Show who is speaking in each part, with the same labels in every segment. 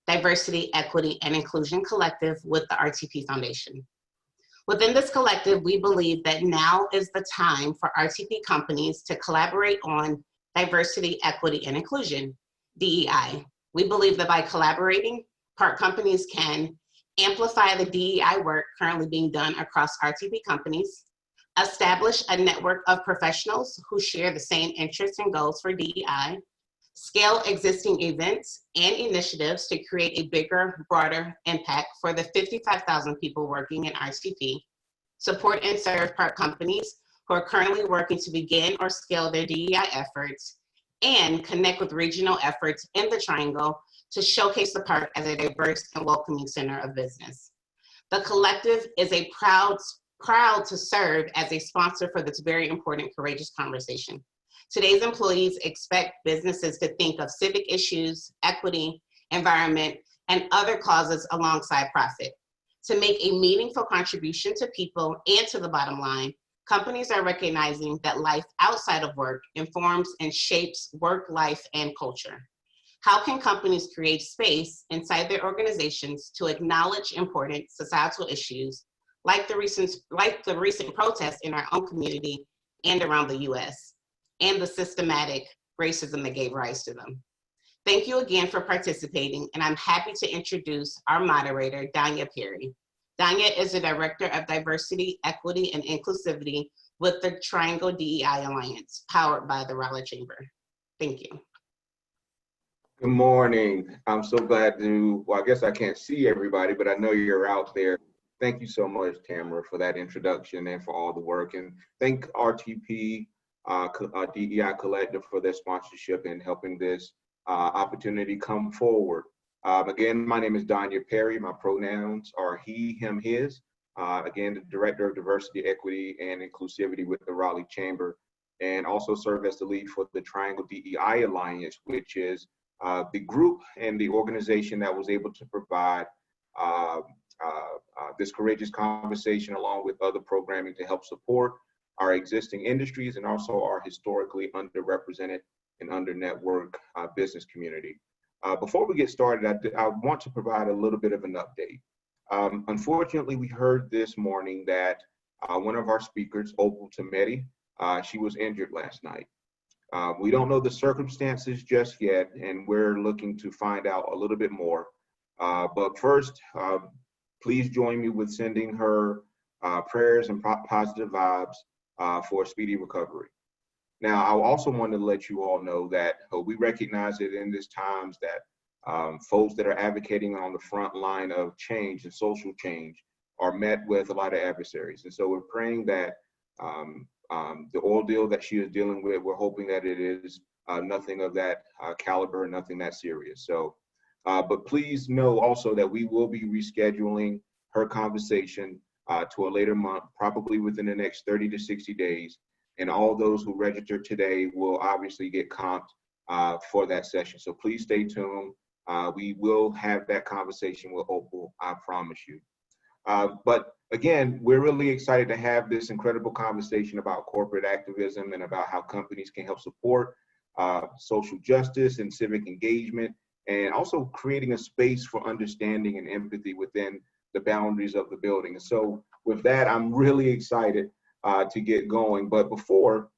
Speaker 1: Diversity, Equity, and Inclusion Collective with the RTP Foundation. Within this collective, we believe that now is the time for RTP companies to collaborate on diversity, equity, and inclusion, DEI. We believe that by collaborating, park companies can amplify the DEI work currently being done across RTP companies, establish a network of professionals who share the same interests and goals for DEI, scale existing events and initiatives to create a bigger, broader impact for the 55,000 people working in RTP, support and serve park companies who are currently working to begin or scale their DEI efforts, and connect with regional efforts in the Triangle to showcase the park as a diverse and welcoming center of business. The collective is proud to serve as a sponsor for this very important, courageous conversation. Today's employees expect businesses to think of civic issues, equity, environment, and other causes alongside profit. To make a meaningful contribution to people and to the bottom line, companies are recognizing that life outside of work informs and shapes work, life, and culture. How can companies create space inside their organizations to acknowledge important societal issues like the recent protests in our own community and around the US, and the systematic racism that gave rise to them? Thank you again for participating, and I'm happy to introduce our moderator, Danya Perry. Danya is the Director of Diversity, Equity, and Inclusivity with the Triangle DEI Alliance, powered by the Raleigh Chamber. Thank you.
Speaker 2: Good morning. I'm so glad well, I guess I can't see everybody, but I know you're out there. Thank you so much, Tamara, for that introduction and for all the work. And thank RTP DEI Collective for their sponsorship and helping this opportunity come forward. Again, my name is Danya Perry. My pronouns are he, him, his. Again, the Director of Diversity, Equity, and Inclusivity with the Raleigh Chamber, and also serve as the lead for the Triangle DEI Alliance, which is the group and the organization that was able to provide this courageous conversation along with other programming to help support our existing industries and also our historically underrepresented and under-networked business community. Before we get started, I want to provide a little bit of an update. Unfortunately, we heard this morning that one of our speakers, Opal Tometi, she was injured last night. We don't know the circumstances just yet, and we're looking to find out a little bit more. But first, please join me with sending her prayers and positive vibes for a speedy recovery. Now, I also want to let you all know that we recognize that in these times that folks that are advocating on the front line of change and social change are met with a lot of adversaries. And so we're praying that the ordeal that she is dealing with, we're hoping that it is nothing of that caliber, nothing that serious. So, but please know also that we will be rescheduling her conversation to a later month, probably within the next 30 to 60 days. And all those who register today will obviously get comped for that session. So please stay tuned. We will have that conversation with Opal, I promise you. But again, we're really excited to have this incredible conversation about corporate activism and about how companies can help support social justice and civic engagement, and also creating a space for understanding and empathy within the boundaries of the building. And so with that, I'm really excited to get going. But before,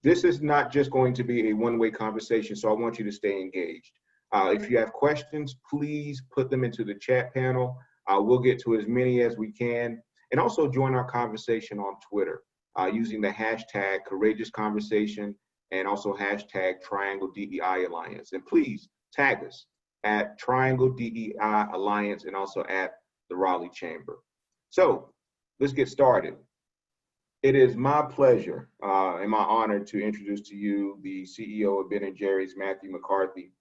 Speaker 2: this is not just going to be a one-way conversation, so I want you to stay engaged. If you have questions, please put them into the chat panel. We'll get to as many as we can. And also join our conversation on Twitter using the hashtag Courageous Conversation and also hashtag Triangle DEI Alliance. And please tag us at Triangle DEI Alliance and also at the Raleigh Chamber. So let's get started. It is my pleasure and my honor to introduce to you the CEO of Ben & Jerry's, Matthew McCarthy.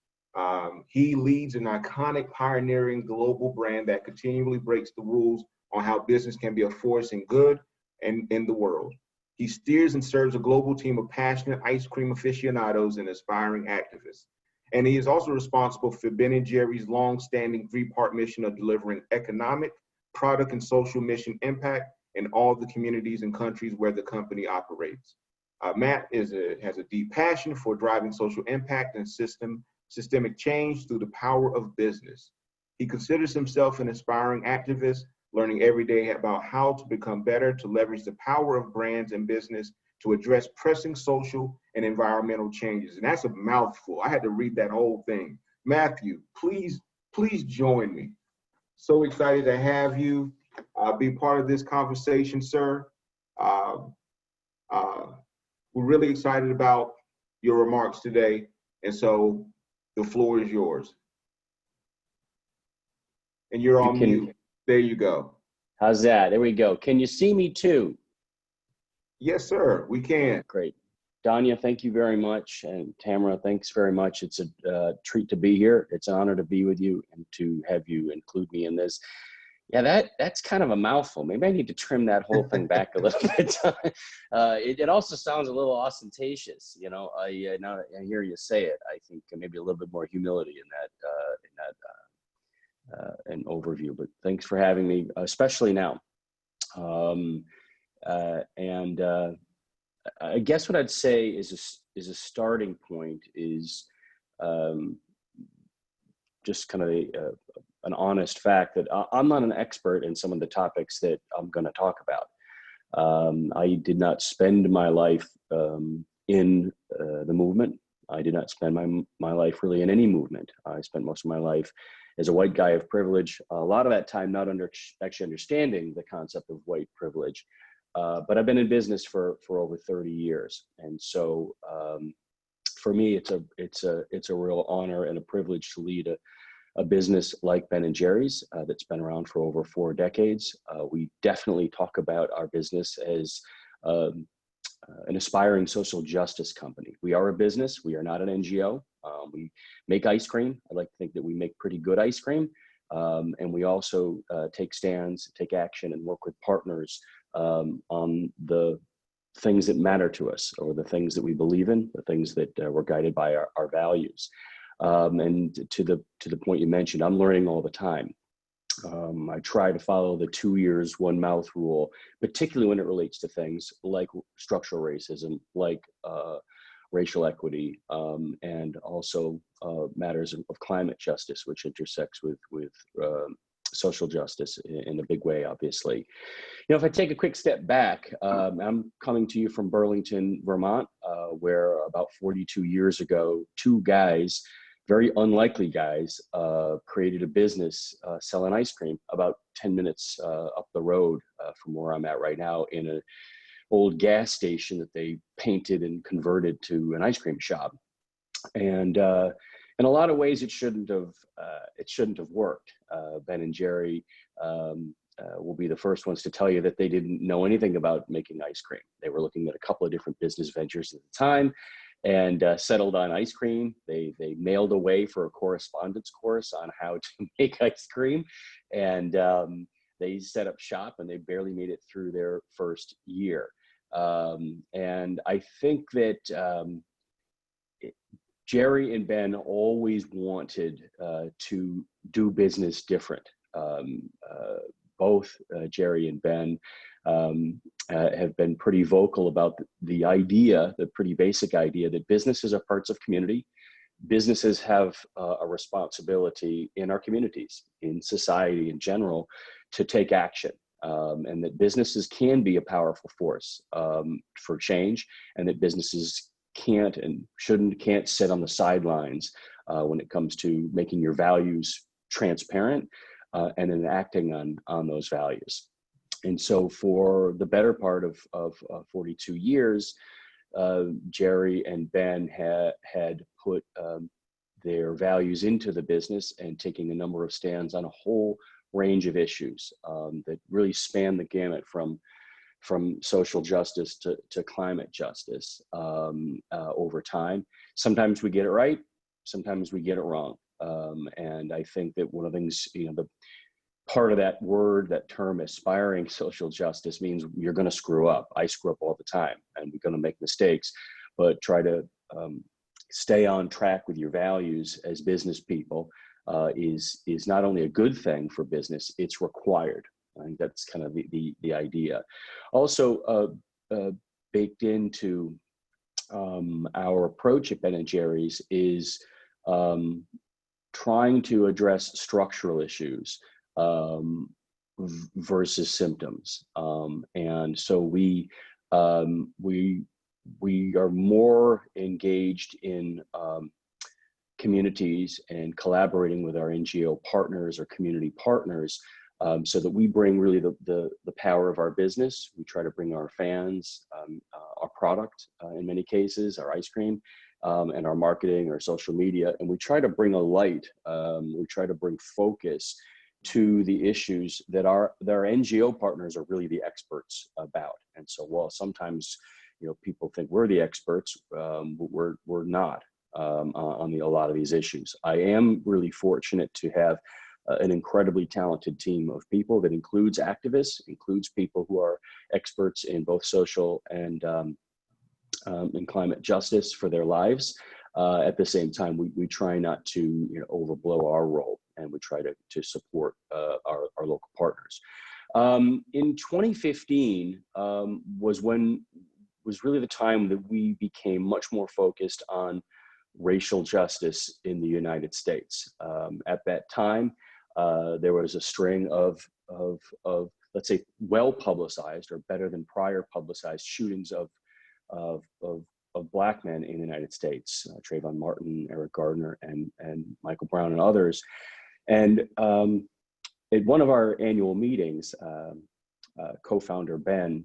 Speaker 2: He leads an iconic, pioneering global brand that continually breaks the rules on how business can be a force in good and in the world. He steers and serves a global team of passionate ice cream aficionados and aspiring activists. And he is also responsible for Ben & Jerry's long-standing three-part mission of delivering economic, product, and social mission impact in all the communities and countries where the company operates. Matt has a deep passion for driving social impact and systemic change through the power of business. He considers himself an aspiring activist, learning every day about how to become better to leverage the power of brands and business to address pressing social and environmental changes. And that's a mouthful. I had to read that whole thing. Matthew, please join me. So excited to have you be part of this conversation, sir. We're really excited about your remarks today. And so the floor is yours. And you're on mute. There you go.
Speaker 3: How's that? There we go. Can you see me too?
Speaker 2: Yes, sir, we can.
Speaker 3: Great. Danya, thank you very much. And Tamara, thanks very much. It's a treat to be here. It's an honor to be with you and to have you include me in this. Yeah, that's kind of a mouthful. Maybe I need to trim that whole thing back a little bit. It also sounds a little ostentatious. You know, now I hear you say it. I think maybe a little bit more humility in that an overview. But thanks for having me, especially now. I guess what I'd say is a starting point is just kind of an honest fact that I'm not an expert in some of the topics that I'm going to talk about. I did not spend my life in the movement. I did not spend my life really in any movement. I spent most of my life as a white guy of privilege, a lot of that time not actually understanding the concept of white privilege. But I've been in business for over 30 years. And so for me, it's a real honor and a privilege to lead a business like Ben & Jerry's that's been around for over 4 decades. We definitely talk about our business as an aspiring social justice company. We are a business. We are not an NGO. We make ice cream. I like to think that we make pretty good ice cream. And we also take stands, take action, and work with partners on the things that matter to us, or the things that we believe in, the things that we're guided by our values. And to the point you mentioned, I'm learning all the time. I try to follow the 2 ears, 1 mouth rule, particularly when it relates to things like structural racism, like racial equity, and also matters of climate justice, which intersects with social justice in a big way, obviously. You know, if I take a quick step back, I'm coming to you from Burlington, Vermont, where about 42 years ago, 2 guys, very unlikely guys, created a business selling ice cream about 10 minutes up the road from where I'm at right now, in an old gas station that they painted and converted to an ice cream shop. And in a lot of ways, it shouldn't have worked. Ben & Jerry will be the first ones to tell you that they didn't know anything about making ice cream. They were looking at a couple of different business ventures at the time, and settled on ice cream. They mailed away for a correspondence course on how to make ice cream, and they set up shop, and they barely made it through their first year. And I think that Jerry and Ben always wanted to do business different. Both Jerry and Ben have been pretty vocal about the idea, the pretty basic idea, that businesses are parts of community. Businesses have a responsibility in our communities, in society in general, to take action. And that businesses can be a powerful force for change, and that businesses can't sit on the sidelines when it comes to making your values transparent and then acting on those values. And so for the better part of 42 years, Jerry and Ben had put their values into the business, and taking a number of stands on a whole range of issues that really span the gamut from social justice to climate justice over time. Sometimes we get it right, sometimes we get it wrong. And I think that one of the things, the part of that word, that term, aspiring social justice, means you're going to screw up. I screw up all the time, and we're going to make mistakes, but try to stay on track with your values as business people is not only a good thing for business, it's required. I think that's kind of the idea. Also baked into our approach at Ben & Jerry's is trying to address structural issues versus symptoms. And so we are more engaged in communities and collaborating with our NGO partners or community partners, so that we bring really the power of our business. We try to bring our fans, our product, in many cases, our ice cream, and our marketing, our social media, and we try to bring a light. We try to bring focus to the issues that our NGO partners are really the experts about. And so, while sometimes people think we're the experts, we're not on a lot of these issues. I am really fortunate to have an incredibly talented team of people that includes activists, includes people who are experts in both social and climate justice for their lives. At the same time, we try not to overblow our role, and we try to support our local partners. In 2015 was really the time that we became much more focused on racial justice in the United States. At that time, there was a string of let's say well-publicized or better than prior publicized shootings of Black men in the United States, Trayvon Martin, Eric Gardner, and Michael Brown, and others. And at one of our annual meetings, co-founder Ben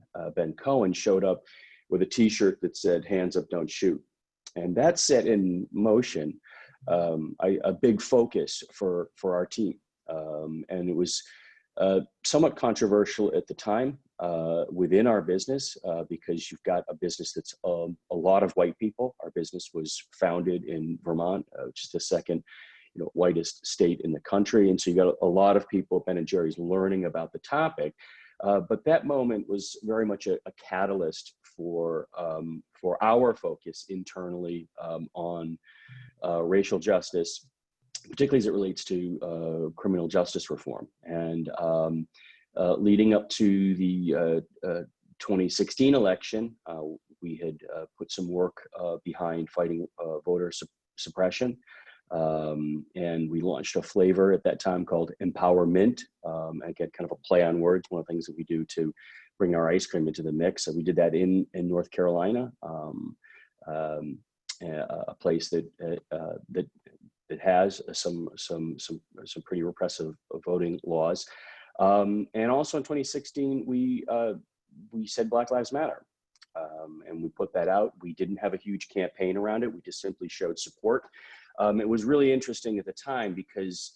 Speaker 3: Cohen showed up with a T-shirt that said "Hands up, don't shoot," and that set in motion a big focus for our team. And it was somewhat controversial at the time within our business, because you've got a business that's a lot of white people. Our business was founded in Vermont, which is the second whitest state in the country. And so you got a lot of people at Ben & Jerry's learning about the topic. But that moment was very much a catalyst for our focus internally on racial justice, particularly as it relates to criminal justice reform. And leading up to the 2016 election, we had put some work behind fighting voter suppression. And we launched a flavor at that time called Empowerment. Again, kind of a play on words, one of the things that we do to bring our ice cream into the mix. So we did that in North Carolina, a place that has some pretty repressive voting laws. And also in 2016, we said Black Lives Matter. And we put that out. We didn't have a huge campaign around it. We just simply showed support. It was really interesting at the time because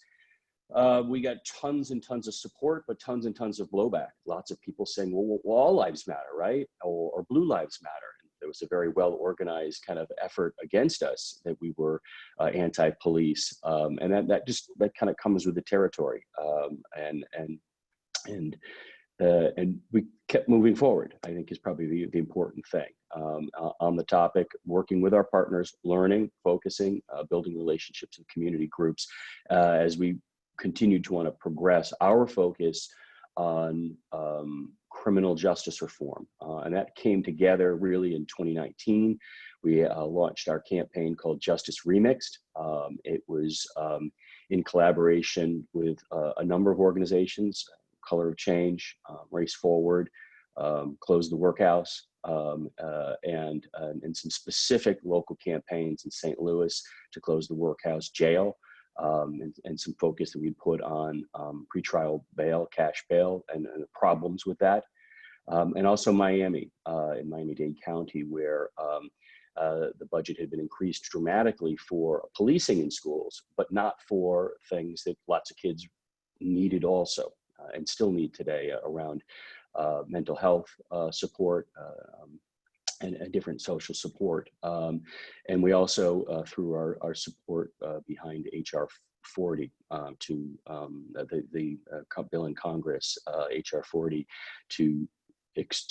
Speaker 3: we got tons and tons of support, but tons and tons of blowback. Lots of people saying, well, all lives matter, right? Or blue lives matter. And there was a very well-organized kind of effort against us that we were anti-police. And that kind of comes with the territory. And we kept moving forward, I think, is probably the important thing on the topic, working with our partners, learning, focusing, building relationships and community groups as we continue to want to progress our focus on criminal justice reform. And that came together really in 2019. We launched our campaign called Justice Remixed. It was in collaboration with a number of organizations, Color of Change, Race Forward, Close the Workhouse, and some specific local campaigns in St. Louis to close the workhouse jail, and some focus that we put on pretrial bail, cash bail, and the problems with that. And also Miami, in Miami-Dade County, where the budget had been increased dramatically for policing in schools, but not for things that lots of kids needed also. And still need today around mental health support and different social support. And we also threw our support behind HR 40 to the bill in Congress, HR 40, to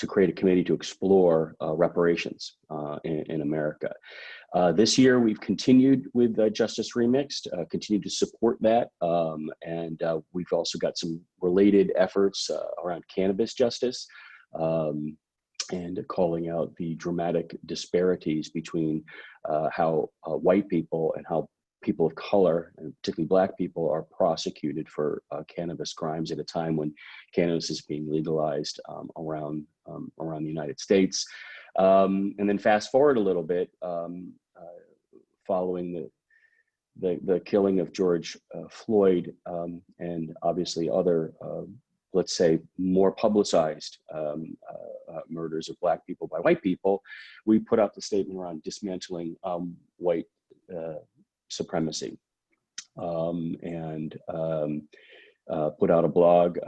Speaker 3: create a committee to explore reparations in America. This year, we've continued with Justice Remixed, continued to support that. And we've also got some related efforts around cannabis justice and calling out the dramatic disparities between how white people and how people of color, and particularly Black people, are prosecuted for cannabis crimes at a time when cannabis is being legalized around the United States. And then fast forward a little bit, following the killing of George Floyd, and obviously other, let's say, more publicized murders of Black people by white people, we put out the statement around dismantling white supremacy, and put out a blog,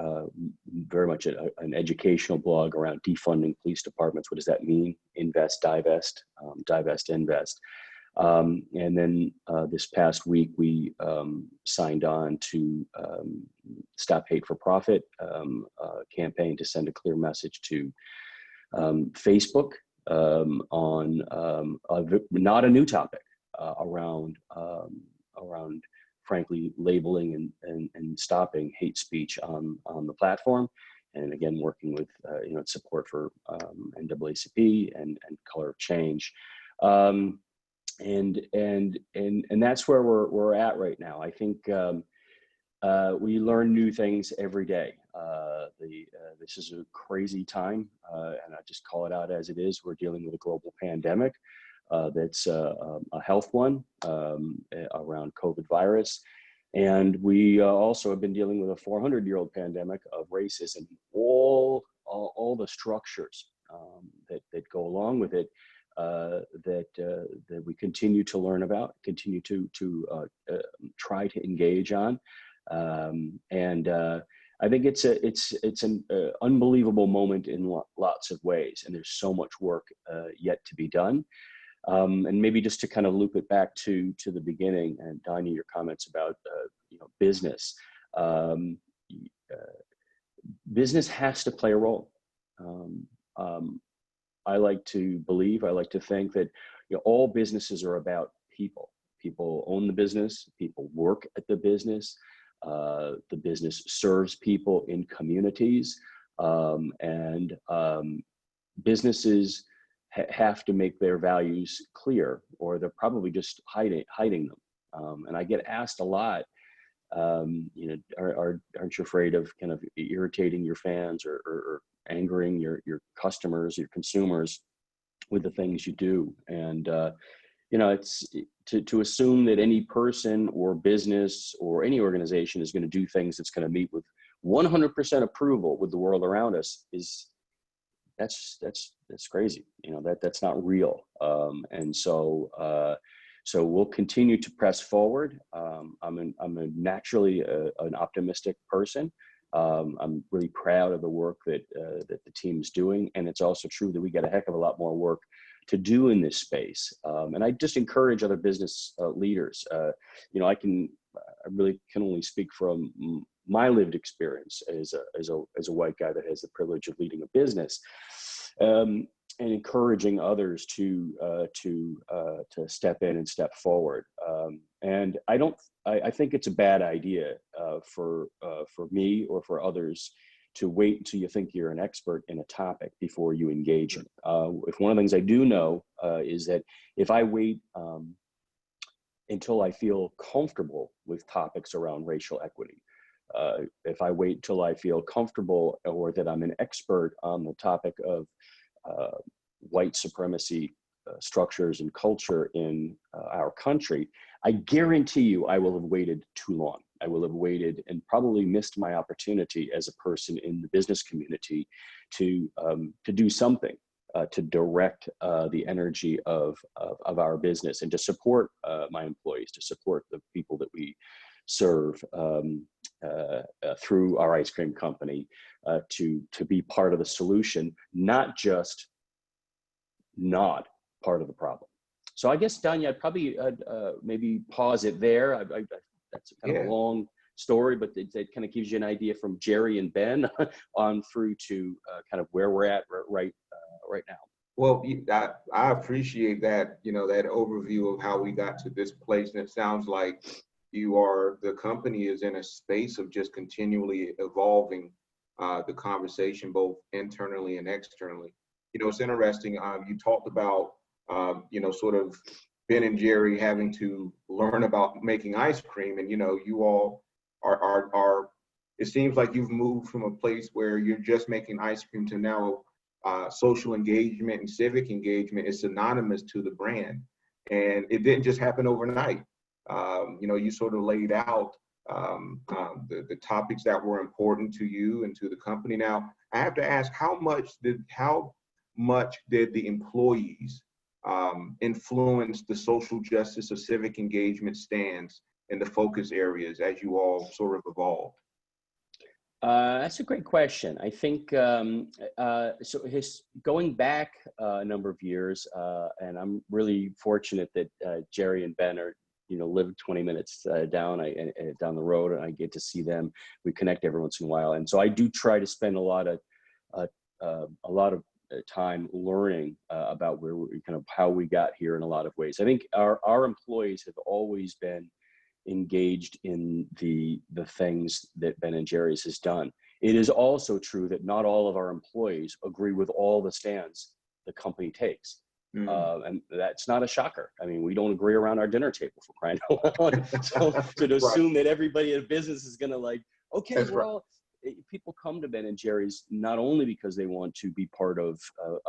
Speaker 3: very much an educational blog around defunding police departments. What does that mean? Invest, divest, divest, invest. And then this past week, we signed on to Stop Hate for Profit campaign to send a clear message to Facebook on not a new topic around frankly labeling and stopping hate speech on the platform, and again working with support for NAACP and Color of Change. And that's where we're at right now. I think we learn new things every day. This is a crazy time, and I just call it out as it is. We're dealing with a global pandemic that's a health one around COVID virus, and we also have been dealing with a 400-year-old pandemic of racism. All the structures that go along with it. That we continue to learn about, continue to try to engage on, and I think it's an unbelievable moment in lots of ways, and there's so much work yet to be done. And maybe just to kind of loop it back to the beginning, and Danya, your comments about business. Business has to play a role. I like to believe, I like to think that all businesses are about people. People own the business, people work at the business serves people in communities, and businesses have to make their values clear, or they're probably just hiding them. And I get asked a lot, aren't you afraid of kind of irritating your fans or angering your customers, your consumers with the things you do? And it's to assume that any person or business or any organization is going to do things that's going to meet with 100% approval with the world around us that's crazy. That's not real. And so we'll continue to press forward. I'm naturally an optimistic person. I'm really proud of the work that the team's doing, and it's also true that we got a heck of a lot more work to do in this space. And I just encourage other business leaders. I really can only speak from my lived experience as a white guy that has the privilege of leading a business, and encouraging others to step in and step forward. And I think it's a bad idea for me or for others to wait until you think you're an expert in a topic before you engage in it. If one of the things I do know is that if I wait until I feel comfortable with topics around racial equity, if I wait till I feel comfortable or that I'm an expert on the topic of white supremacy structures and culture in our country, I guarantee you I will have waited too long. I will have waited and probably missed my opportunity as a person in the business community to do something to direct the energy of our business and to support my employees, to support the people that we serve through our ice cream company, to be part of the solution, not just not part of the problem. So I guess, Danya, I'd probably maybe pause it there. That's kind of a long story, but it kind of gives you an idea from Jerry and Ben on through to kind of where we're at right now.
Speaker 2: Well, I appreciate that, that overview of how we got to this place. And it sounds like the company is in a space of just continually evolving the conversation, both internally and externally. It's interesting. You talked about, sort of Ben and Jerry having to learn about making ice cream, and you all are it seems like you've moved from a place where you're just making ice cream to now social engagement and civic engagement is synonymous to the brand. And it didn't just happen overnight. You sort of laid out the topics that were important to you and to the company. Now, I have to ask, how much did the employees influence the social justice or civic engagement stands and the focus areas as you all sort of evolved?
Speaker 3: That's a great question. I think going back a number of years, and I'm really fortunate that Jerry and Ben are live 20 minutes down the road, and I get to see them. We connect every once in a while, and so I do try to spend a lot of time learning about where we kind of how we got here in a lot of ways. I think our employees have always been engaged in the things that Ben and Jerry's has done. It is also true that not all of our employees agree with all the stands the company takes. And that's not a shocker. I mean, we don't agree around our dinner table, for crying out loud. So to assume that everybody in business is going to okay, that's well, people come to Ben and Jerry's not only because they want to be part of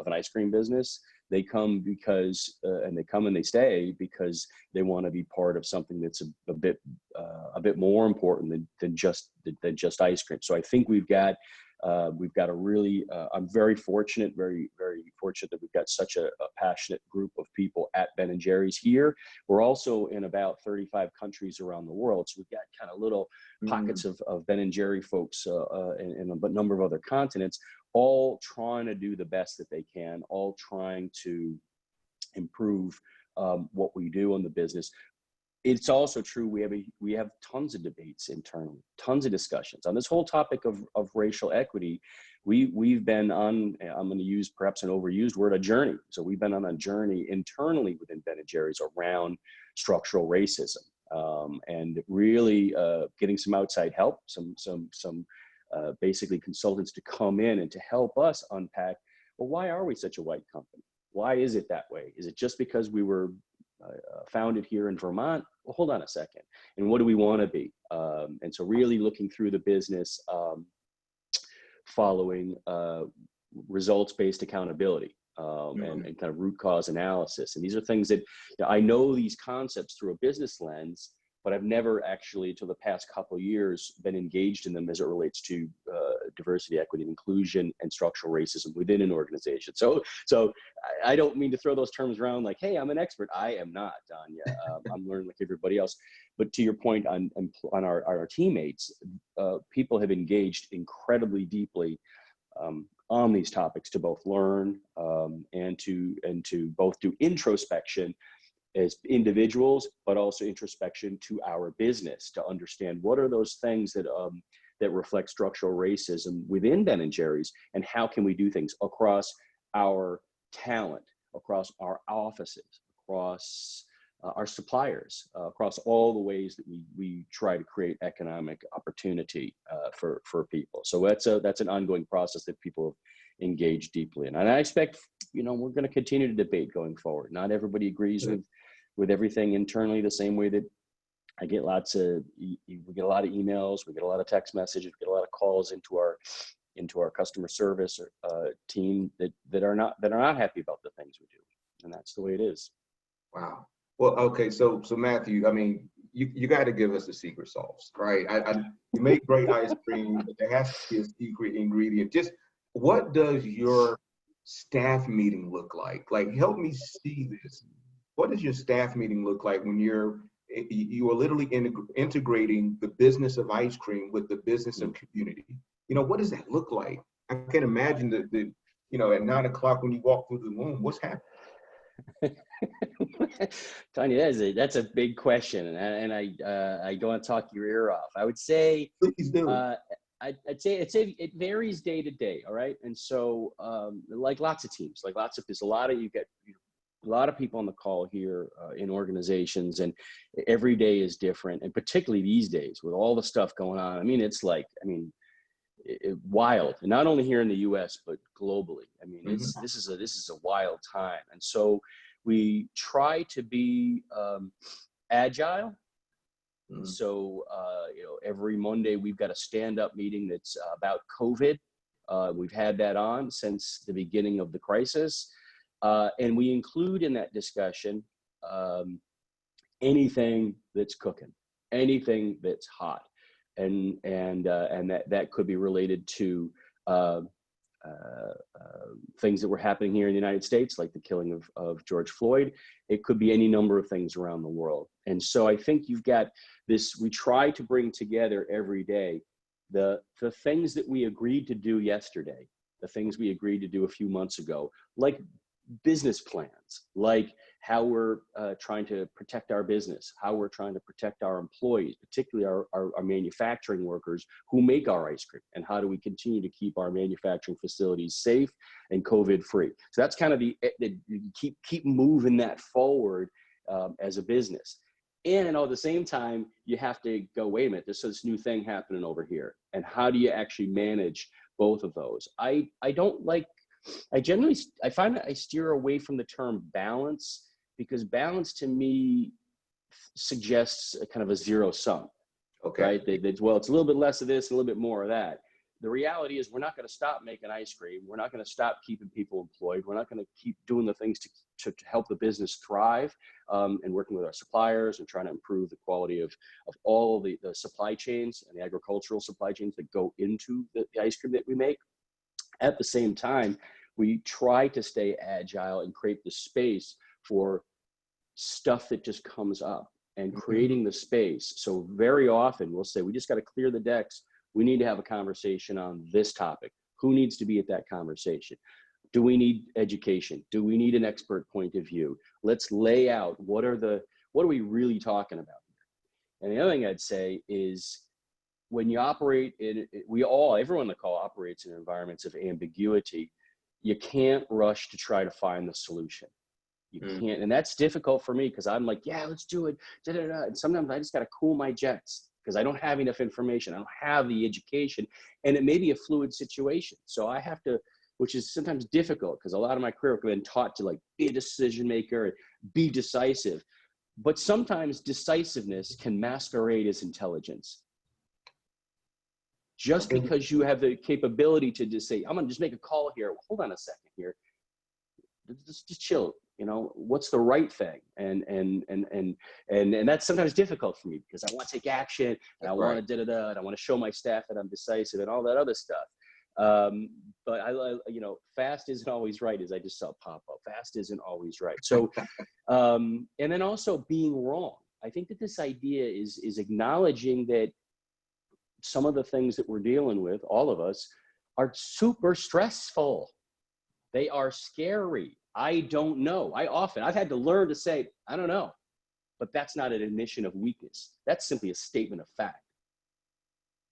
Speaker 3: an ice cream business. They come because, and they stay because they want to be part of something that's a bit more important than just ice cream. So I think we've got a really, I'm very fortunate that we've got such a passionate group of people at Ben & Jerry's here. We're also in about 35 countries around the world. So we've got kind of little pockets of Ben & Jerry folks in a number of other continents, all trying to do the best that they can, all trying to improve what we do in the business. It's also true we have tons of debates internally, tons of discussions on this whole topic of racial equity. We've been on, I'm going to use perhaps an overused word, a journey. So we've been on a journey internally within Ben & Jerry's around structural racism, and really getting some outside help, some basically consultants to come in and to help us unpack, well, why are we such a white company? Why is it that way? Is it just because we were founded here in Vermont? Well, hold on a second. And what do we want to be? And so really looking through the business, following results-based accountability, and kind of root cause analysis. And these are things that I know these concepts through a business lens, but I've never actually, until the past couple of years, been engaged in them as it relates to diversity, equity, and inclusion, and structural racism within an organization. So I don't mean to throw those terms around like, hey, I'm an expert. I am not, Danya. I'm learning like everybody else. But to your point on our teammates, people have engaged incredibly deeply on these topics to both learn and to both do introspection as individuals, but also introspection to our business to understand what are those things that reflect structural racism within Ben & Jerry's, and how can we do things across our talent, across our offices, across our suppliers, across all the ways that we try to create economic opportunity for people. So that's an ongoing process that people have engaged deeply in. And I expect, we're going to continue to debate going forward. Not everybody agrees with everything internally the same way that we get a lot of emails, we get a lot of text messages, we get a lot of calls into our customer service team that are not happy about the things we do. And that's the way it is.
Speaker 2: Wow. Well, okay. So Matthew, I mean, you got to give us the secret sauce, right? You make great ice cream, but there has to be a secret ingredient. Just what does your staff meeting look like? Like, help me see this. What does your staff meeting look like when you are literally integrating the business of ice cream with the business of community? What does that look like? I can imagine that at 9 o'clock when you walk through the room, what's happening?
Speaker 3: Tanya, that's a big question, and I don't want to talk your ear off. I would say,
Speaker 2: please do.
Speaker 3: I'd say it varies day to day. All right, and so like lots of teams, there's a lot of people on the call here in organizations, and every day is different. And particularly these days with all the stuff going on, I mean, it's wild, and not only here in the U.S., but globally. I mean, this is a wild time. And so We try to be agile.
Speaker 2: Mm.
Speaker 3: So, every Monday we've got a stand-up meeting that's about COVID. We've had that on since the beginning of the crisis. And we include in that discussion anything that's cooking, anything that's hot. And that could be related to things that were happening here in the United States, like the killing of George Floyd. It could be any number of things around the world. And so I think you've got this, we try to bring together every day the things that we agreed to do yesterday, the things we agreed to do a few months ago, like business plans, like how we're trying to protect our business, how we're trying to protect our employees, particularly our manufacturing workers who make our ice cream, and how do we continue to keep our manufacturing facilities safe and COVID-free. So that's kind of you keep moving that forward as a business. And at the same time, you have to go, wait a minute, there's this new thing happening over here. And how do you actually manage both of those? I find that I steer away from the term balance, because balance to me suggests a kind of a zero sum.
Speaker 2: Okay.
Speaker 3: Right? Well, it's a little bit less of this, a little bit more of that. The reality is we're not going to stop making ice cream. We're not going to stop keeping people employed. We're not going to keep doing the things to help the business thrive, and working with our suppliers and trying to improve the quality of all the supply chains and the agricultural supply chains that go into the ice cream that we make. At the same time, we try to stay agile and create the space for stuff that just comes up, and creating the space. So very often we'll say, we just got to clear the decks. We need to have a conversation on this topic. Who needs to be at that conversation? Do we need education? Do we need an expert point of view? Let's lay out what are we really talking about here? And the other thing I'd say is, when you operate everyone on the call operates in environments of ambiguity. You can't rush to try to find the solution. You can't, and that's difficult for me, because I'm like, yeah, let's do it. And sometimes I just got to cool my jets, because I don't have enough information. I don't have the education, and it may be a fluid situation. So I have to, which is sometimes difficult, because a lot of my career I've been taught to be a decision maker and be decisive. But sometimes decisiveness can masquerade as intelligence. Just because you have the capability to just say, I'm going to just make a call here. Hold on a second here. Just chill. What's the right thing? And that's sometimes difficult for me, because I want to take action, and I want to and I want to show my staff that I'm decisive and all that other stuff. But fast isn't always right, as I just saw pop up. Fast isn't always right. So, and then also being wrong. I think that this idea is acknowledging that some of the things that we're dealing with, all of us, are super stressful. They are scary. I don't know. I've had to learn to say, I don't know, but that's not an admission of weakness. That's simply a statement of fact.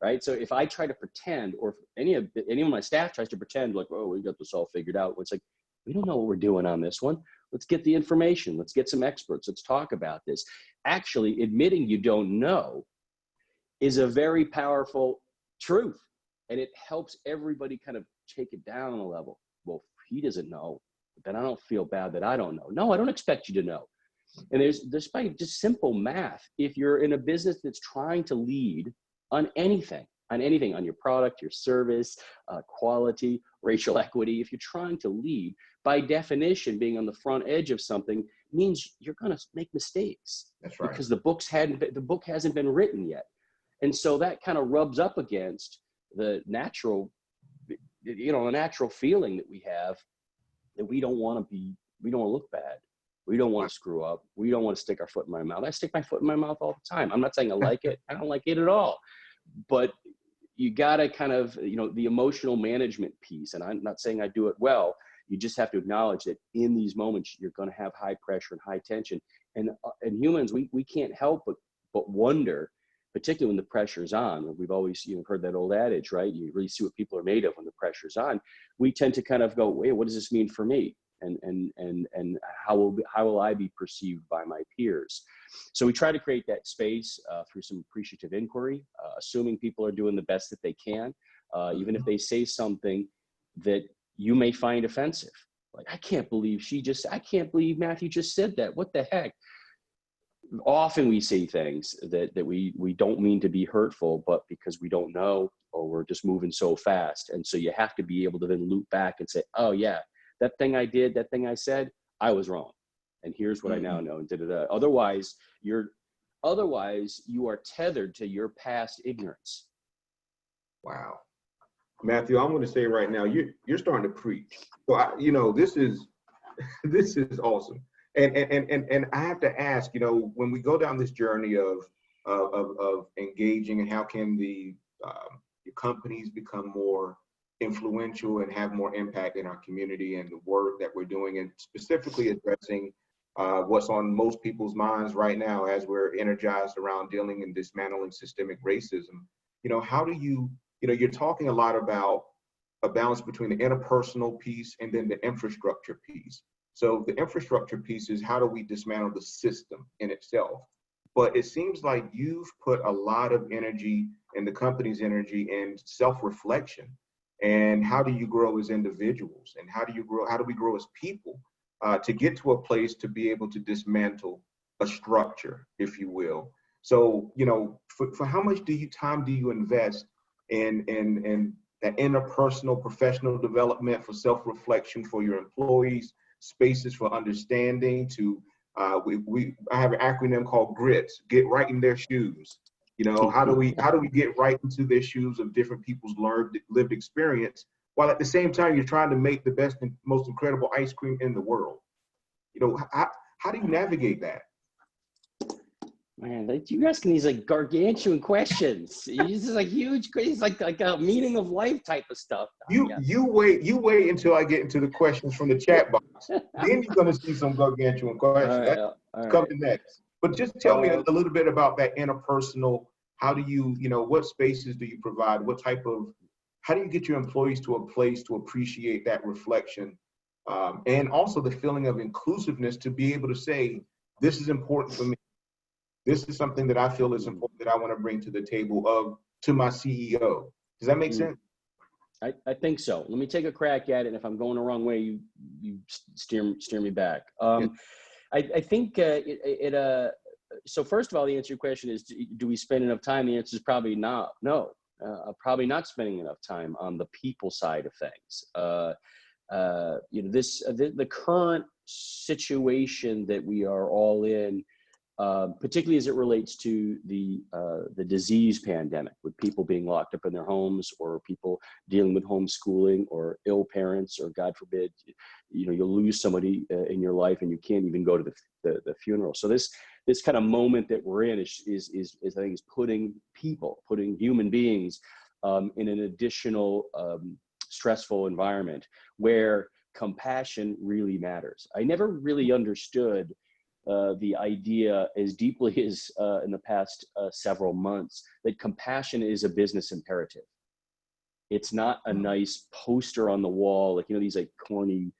Speaker 3: Right? So if I try to pretend, or if any of my staff tries to pretend like, oh, we got this all figured out, it's like, we don't know what we're doing on this one. Let's get the information. Let's get some experts. Let's talk about this. Actually, admitting you don't know is a very powerful truth. And it helps everybody kind of take it down a level. Well, he doesn't know, then I don't feel bad that I don't know. No, I don't expect you to know. And despite just simple math, if you're in a business that's trying to lead on anything, on your product, your service, quality, racial equity, if you're trying to lead, by definition, being on the front edge of something means you're going to make mistakes.
Speaker 2: That's right.
Speaker 3: Because the book hasn't been written yet. And so that kind of rubs up against the natural feeling that we have, that we don't want to look bad. We don't want to screw up. We don't want to stick our foot in my mouth. I stick my foot in my mouth all the time. I'm not saying I like it. I don't like it at all. But you got to kind of, the emotional management piece, and I'm not saying I do it well. You just have to acknowledge that in these moments, you're going to have high pressure and high tension. And humans, we can't help but wonder, particularly when the pressure's on. We've always heard that old adage, right? You really see what people are made of when the pressure's on. We tend to kind of go, wait, what does this mean for me? And how will I be perceived by my peers? So we try to create that space through some appreciative inquiry, assuming people are doing the best that they can, even if they say something that you may find offensive. Like, I can't believe Matthew just said that. What the heck? Often we say things that we don't mean to be hurtful, but because we don't know, or we're just moving so fast. And so you have to be able to then loop back and say, oh yeah, that thing I did, that thing I said, I was wrong. And here's what I now know. Otherwise you are tethered to your past ignorance.
Speaker 2: Wow. Matthew, I'm going to say right now, you're starting to preach. So this is awesome. And I have to ask, when we go down this journey of engaging, and how can the companies become more influential and have more impact in our community, and the work that we're doing, and specifically addressing what's on most people's minds right now as we're energized around dealing and dismantling systemic racism. How do you're talking a lot about a balance between the interpersonal piece and then the infrastructure piece. So the infrastructure piece is, how do we dismantle the system in itself? But it seems like you've put a lot of energy, and the company's energy, in self-reflection. And how do you grow as individuals? And how do we grow as people to get to a place to be able to dismantle a structure, if you will? So, for how much time do you invest in that interpersonal professional development, for self-reflection for your employees, spaces for understanding, I have an acronym called GRITS, get right in their shoes. How do we get right into their shoes of different people's lived experience, while at the same time you're trying to make the best and most incredible ice cream in the world? How do you navigate that?
Speaker 3: Man, you're asking these like gargantuan questions. This is like huge. It's like a meaning of life type of stuff.
Speaker 2: You wait until I get into the questions from the chat box. Then you're going to see some gargantuan questions. That's coming next. But just tell me a little bit about that interpersonal. How do you, what spaces do you provide? How do you get your employees to a place to appreciate that reflection? And also the feeling of inclusiveness, to be able to say, this is important for me. This is something that I feel is important, that I want to bring to the table to my CEO. Does that make sense?
Speaker 3: I think so. Let me take a crack at it. And if I'm going the wrong way, you steer me back. I think so first of all, the answer to your question is, do we spend enough time? The answer is probably not. No, probably not spending enough time on the people side of things. The current situation that we are all in, particularly as it relates to the disease pandemic, with people being locked up in their homes, or people dealing with homeschooling, or ill parents, or God forbid, you'll lose somebody in your life and you can't even go to the funeral. So this kind of moment that we're in is I think is putting human beings in an additional stressful environment where compassion really matters. I never really understood the idea as deeply as in the past several months, that compassion is a business imperative. It's not a nice poster on the wall, like, these like corny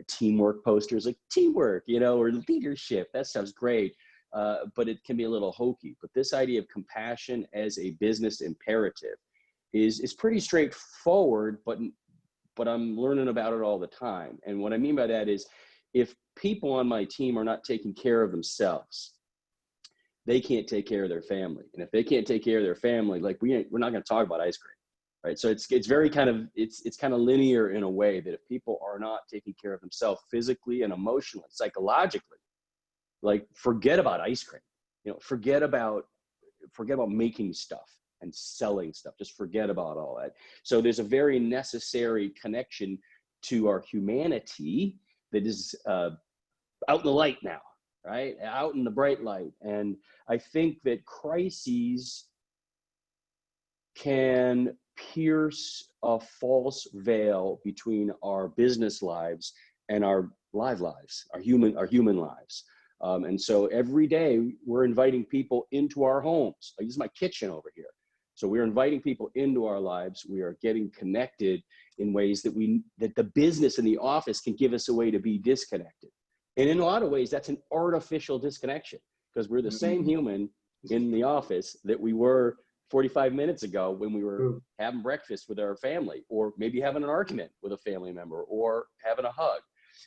Speaker 3: teamwork posters, like teamwork, or leadership. That stuff's great, but it can be a little hokey. But this idea of compassion as a business imperative is pretty straightforward, but I'm learning about it all the time. And what I mean by that is, if people on my team are not taking care of themselves, they can't take care of their family. And if they can't take care of their family, like we're not going to talk about ice cream, right? So it's very kind of, it's kind of linear in a way, that if people are not taking care of themselves physically and emotionally, psychologically, like forget about ice cream, forget about making stuff and selling stuff. Just forget about all that. So there's a very necessary connection to our humanity that is out in the light now, right? Out in the bright light. And I think that crises can pierce a false veil between our business lives and our live lives, our human lives. And so every day we're inviting people into our homes. Like, this is my kitchen over here. So we're inviting people into our lives. We are getting connected in ways that the business and the office can give us a way to be disconnected. And in a lot of ways, that's an artificial disconnection, because we're the same human in the office that we were 45 minutes ago when we were having breakfast with our family, or maybe having an argument with a family member, or having a hug.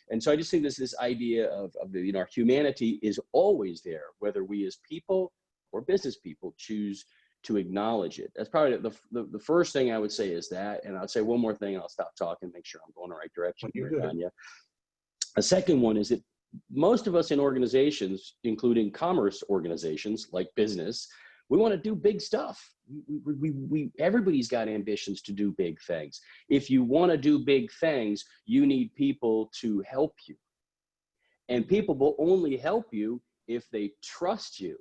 Speaker 3: And so I just think this idea of the, our humanity is always there, whether we as people or business people choose to acknowledge it. That's probably the first thing I would say is that, and I'll say one more thing and I'll stop talking, make sure I'm going the right direction. Tanya. A second one is that most of us in organizations, including commerce organizations like business, we want to do big stuff. Everybody's got ambitions to do big things. If you want to do big things, you need people to help you. And people will only help you if they trust you.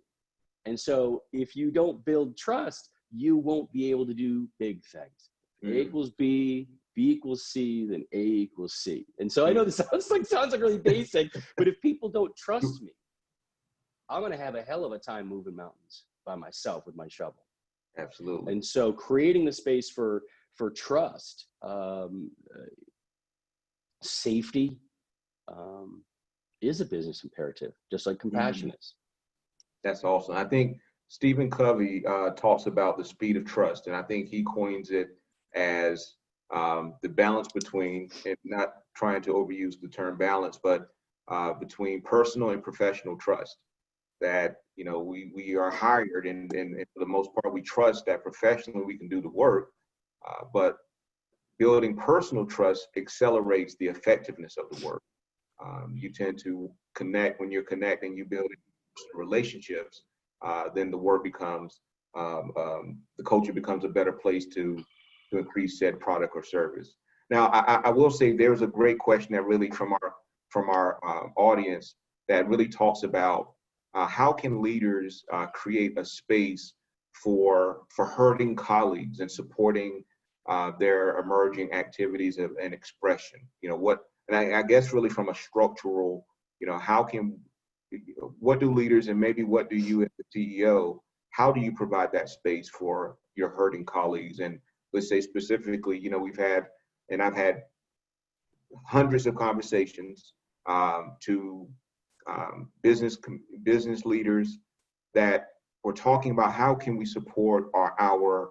Speaker 3: And so if you don't build trust, you won't be able to do big things. A equals B, B equals C, then A equals C. And so I know this sounds like really basic, but if people don't trust me, I'm going to have a hell of a time moving mountains by myself with my shovel.
Speaker 2: Absolutely.
Speaker 3: And so creating the space for trust, safety is a business imperative, just like compassion is.
Speaker 2: That's awesome. I think Stephen Covey talks about the speed of trust, and I think he coins it as the balance between, and not trying to overuse the term balance, but between personal and professional trust. That, you know, we are hired, and for the most part, we trust that professionally we can do the work, but building personal trust accelerates the effectiveness of the work. You tend to connect. When you're connecting, you build relationships, then the work becomes, the culture becomes a better place to increase said product or service. Now, I will say there's a great question that really from our audience that really talks about how can leaders create a space for hurting colleagues and supporting their emerging activities and expression. You know, and I guess really from a structural, you know, what do leaders, and maybe what do you as the CEO, how do you provide that space for your hurting colleagues? And let's say specifically, you know, I've had hundreds of conversations to business leaders that were talking about how can we support our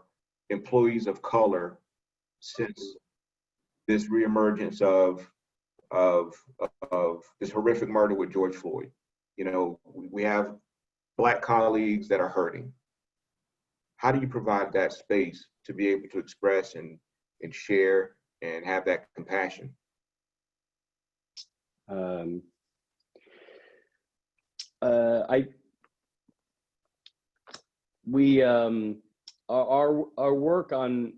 Speaker 2: employees of color since this reemergence of this horrific murder with George Floyd. You know, we have Black colleagues that are hurting. How do you provide that space to be able to express and share and have that compassion?
Speaker 3: Our work on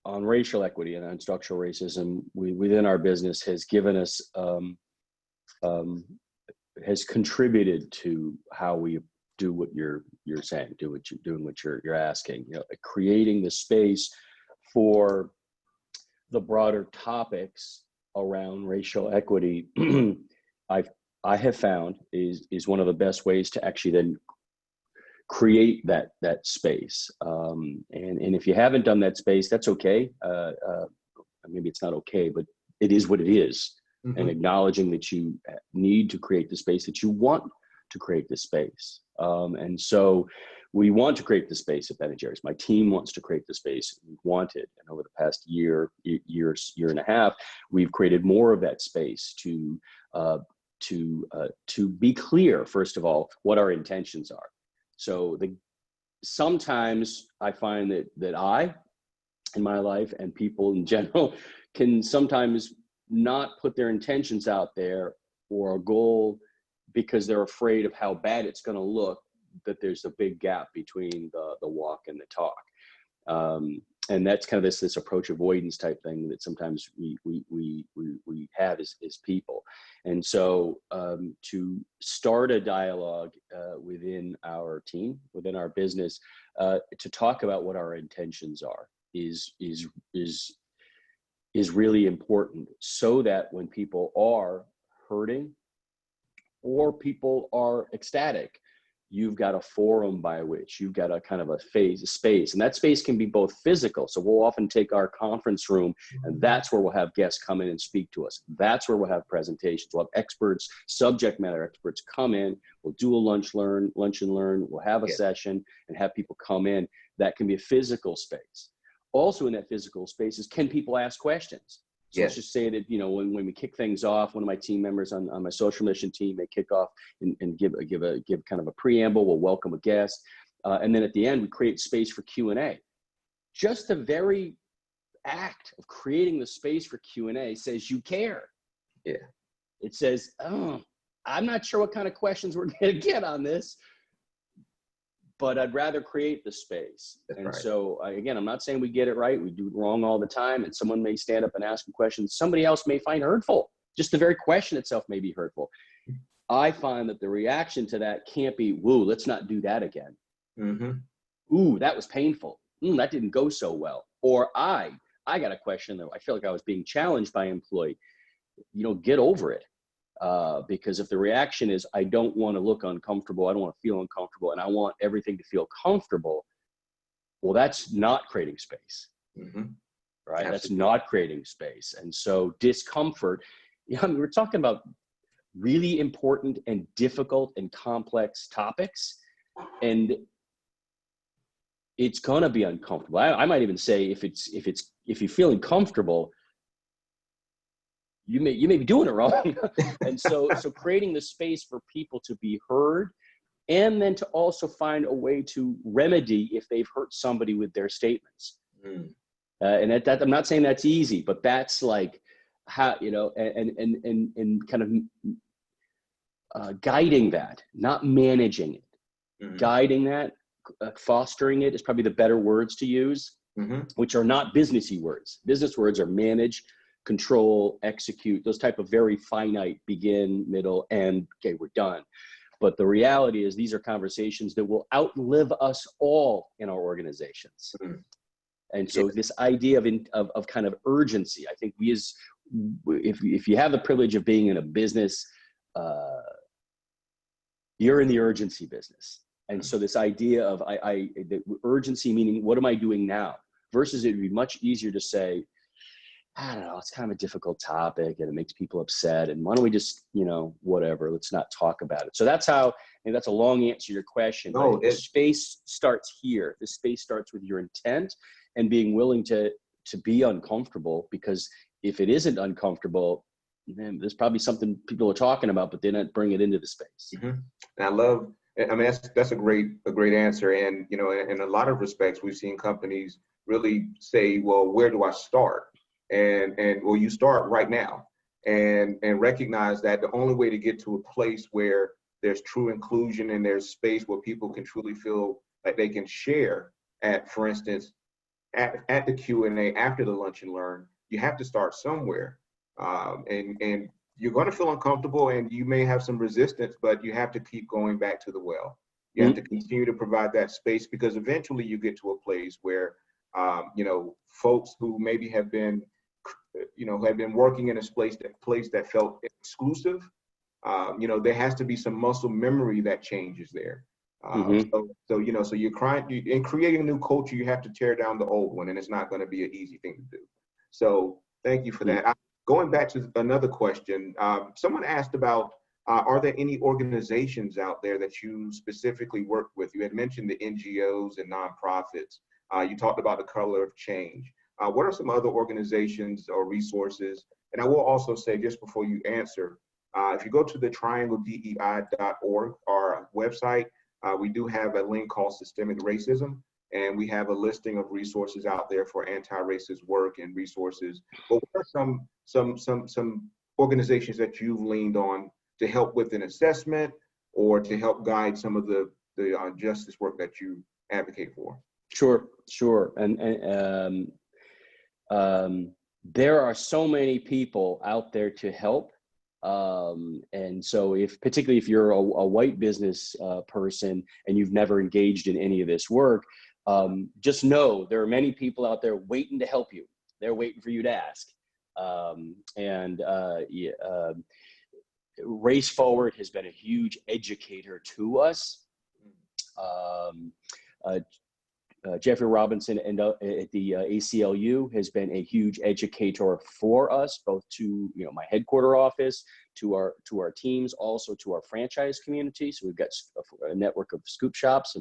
Speaker 3: racial equity and on structural racism within our business has given us has contributed to how we do what you're saying, doing what you're asking. You know, creating the space for the broader topics around racial equity. I have found is one of the best ways to actually then create that space. And if you haven't done that space, that's okay. Maybe it's not okay, but it is what it is. Mm-hmm. And acknowledging that you need to create the space, that you want to create the space. And so we want to create the space at Ben & Jerry's. My team wants to create the space we wanted. And over the past year and a half, we've created more of that space to be clear, first of all, what our intentions are. So sometimes I find that I, in my life, and people in general, can sometimes not put their intentions out there or a goal because they're afraid of how bad it's going to look, that there's a big gap between the walk and the talk. And that's kind of this approach avoidance type thing that sometimes we have as people. And so to start a dialogue within our team, within our business, to talk about what our intentions are is really important, so that when people are hurting or people are ecstatic, you've got a forum by which you've got a kind of a space, and that space can be both physical. So we'll often take our conference room, and that's where we'll have guests come in and speak to us. That's where we'll have presentations. We'll have experts, subject matter experts come in. We'll do a lunch and learn. We'll have a session and have people come in. That can be a physical space. Also in that physical space is, can people ask questions? So let's just say that, when we kick things off, one of my team members on my social mission team, they kick off and give kind of a preamble. We'll welcome a guest. And then at the end, we create space for Q&A. Just the very act of creating the space for Q&A says you care.
Speaker 2: Yeah.
Speaker 3: It says, oh, I'm not sure what kind of questions we're going to get on this, but I'd rather create the space.
Speaker 2: That's right.
Speaker 3: So again, I'm not saying we get it right. We do it wrong all the time. And someone may stand up and ask a question somebody else may find hurtful. Just the very question itself may be hurtful. I find that the reaction to that can't be, woo, let's not do that again.
Speaker 2: Mm-hmm.
Speaker 3: Ooh, that was painful. That didn't go so well. Or I got a question that I feel like I was being challenged by an employee. Get over it. Because if the reaction is, I don't want to look uncomfortable, I don't want to feel uncomfortable, and I want everything to feel comfortable, well, that's not creating space, right? Absolutely. That's not creating space. And so discomfort, we're talking about really important and difficult and complex topics, and it's going to be uncomfortable. I might even say if you're feeling comfortable, you may be doing it wrong. And so creating the space for people to be heard, and then to also find a way to remedy if they've hurt somebody with their statements. And that I'm not saying that's easy, but that's like how, and kind of guiding that, not managing it, guiding that, fostering it is probably the better words to use, which are not businessy words. Business words are manage, control, execute, those type of very finite begin, middle, end. Okay, we're done. But the reality is these are conversations that will outlive us all in our organizations. And so this idea of kind of urgency, I think if you have the privilege of being in a business, you're in the urgency business. And so this idea of the urgency, meaning what am I doing now, versus it would be much easier to say, I don't know, it's kind of a difficult topic and it makes people upset. And why don't we just, whatever, let's not talk about it. So that's how, and that's a long answer to your question.
Speaker 2: No,
Speaker 3: the space starts here. The space starts with your intent and being willing to be uncomfortable, because if it isn't uncomfortable, then there's probably something people are talking about, but they don't bring it into the space.
Speaker 2: And that's a great answer. And, in a lot of respects, we've seen companies really say, well, where do I start? And well, you start right now and recognize that the only way to get to a place where there's true inclusion and there's space where people can truly feel like they can share for instance, at the Q&A after the lunch and learn, you have to start somewhere. And you're going to feel uncomfortable and you may have some resistance, but you have to keep going back to the well. You have to continue to provide that space, because eventually you get to a place where, folks who maybe have been working in a place that felt exclusive, there has to be some muscle memory that changes there. So you're in creating a new culture, you have to tear down the old one, and it's not going to be an easy thing to do. So thank you for that. Going back to another question, someone asked about, are there any organizations out there that you specifically work with? You had mentioned the NGOs and nonprofits. You talked about the color of change. What are some other organizations or resources? And I will also say, just before you answer, if you go to the triangledei.org, our website, we do have a link called Systemic Racism, and we have a listing of resources out there for anti-racist work and resources. But what are some organizations that you've leaned on to help with an assessment or to help guide some of the justice work that you advocate for?
Speaker 3: Sure. And there are so many people out there to help. And so particularly if you're a white business person and you've never engaged in any of this work, just know there are many people out there waiting to help you. They're waiting for you to ask. Race Forward has been a huge educator to us. Jeffrey Robinson at the ACLU has been a huge educator for us, both to my headquarter office, to our teams, also to our franchise community. So we've got a network of scoop shops,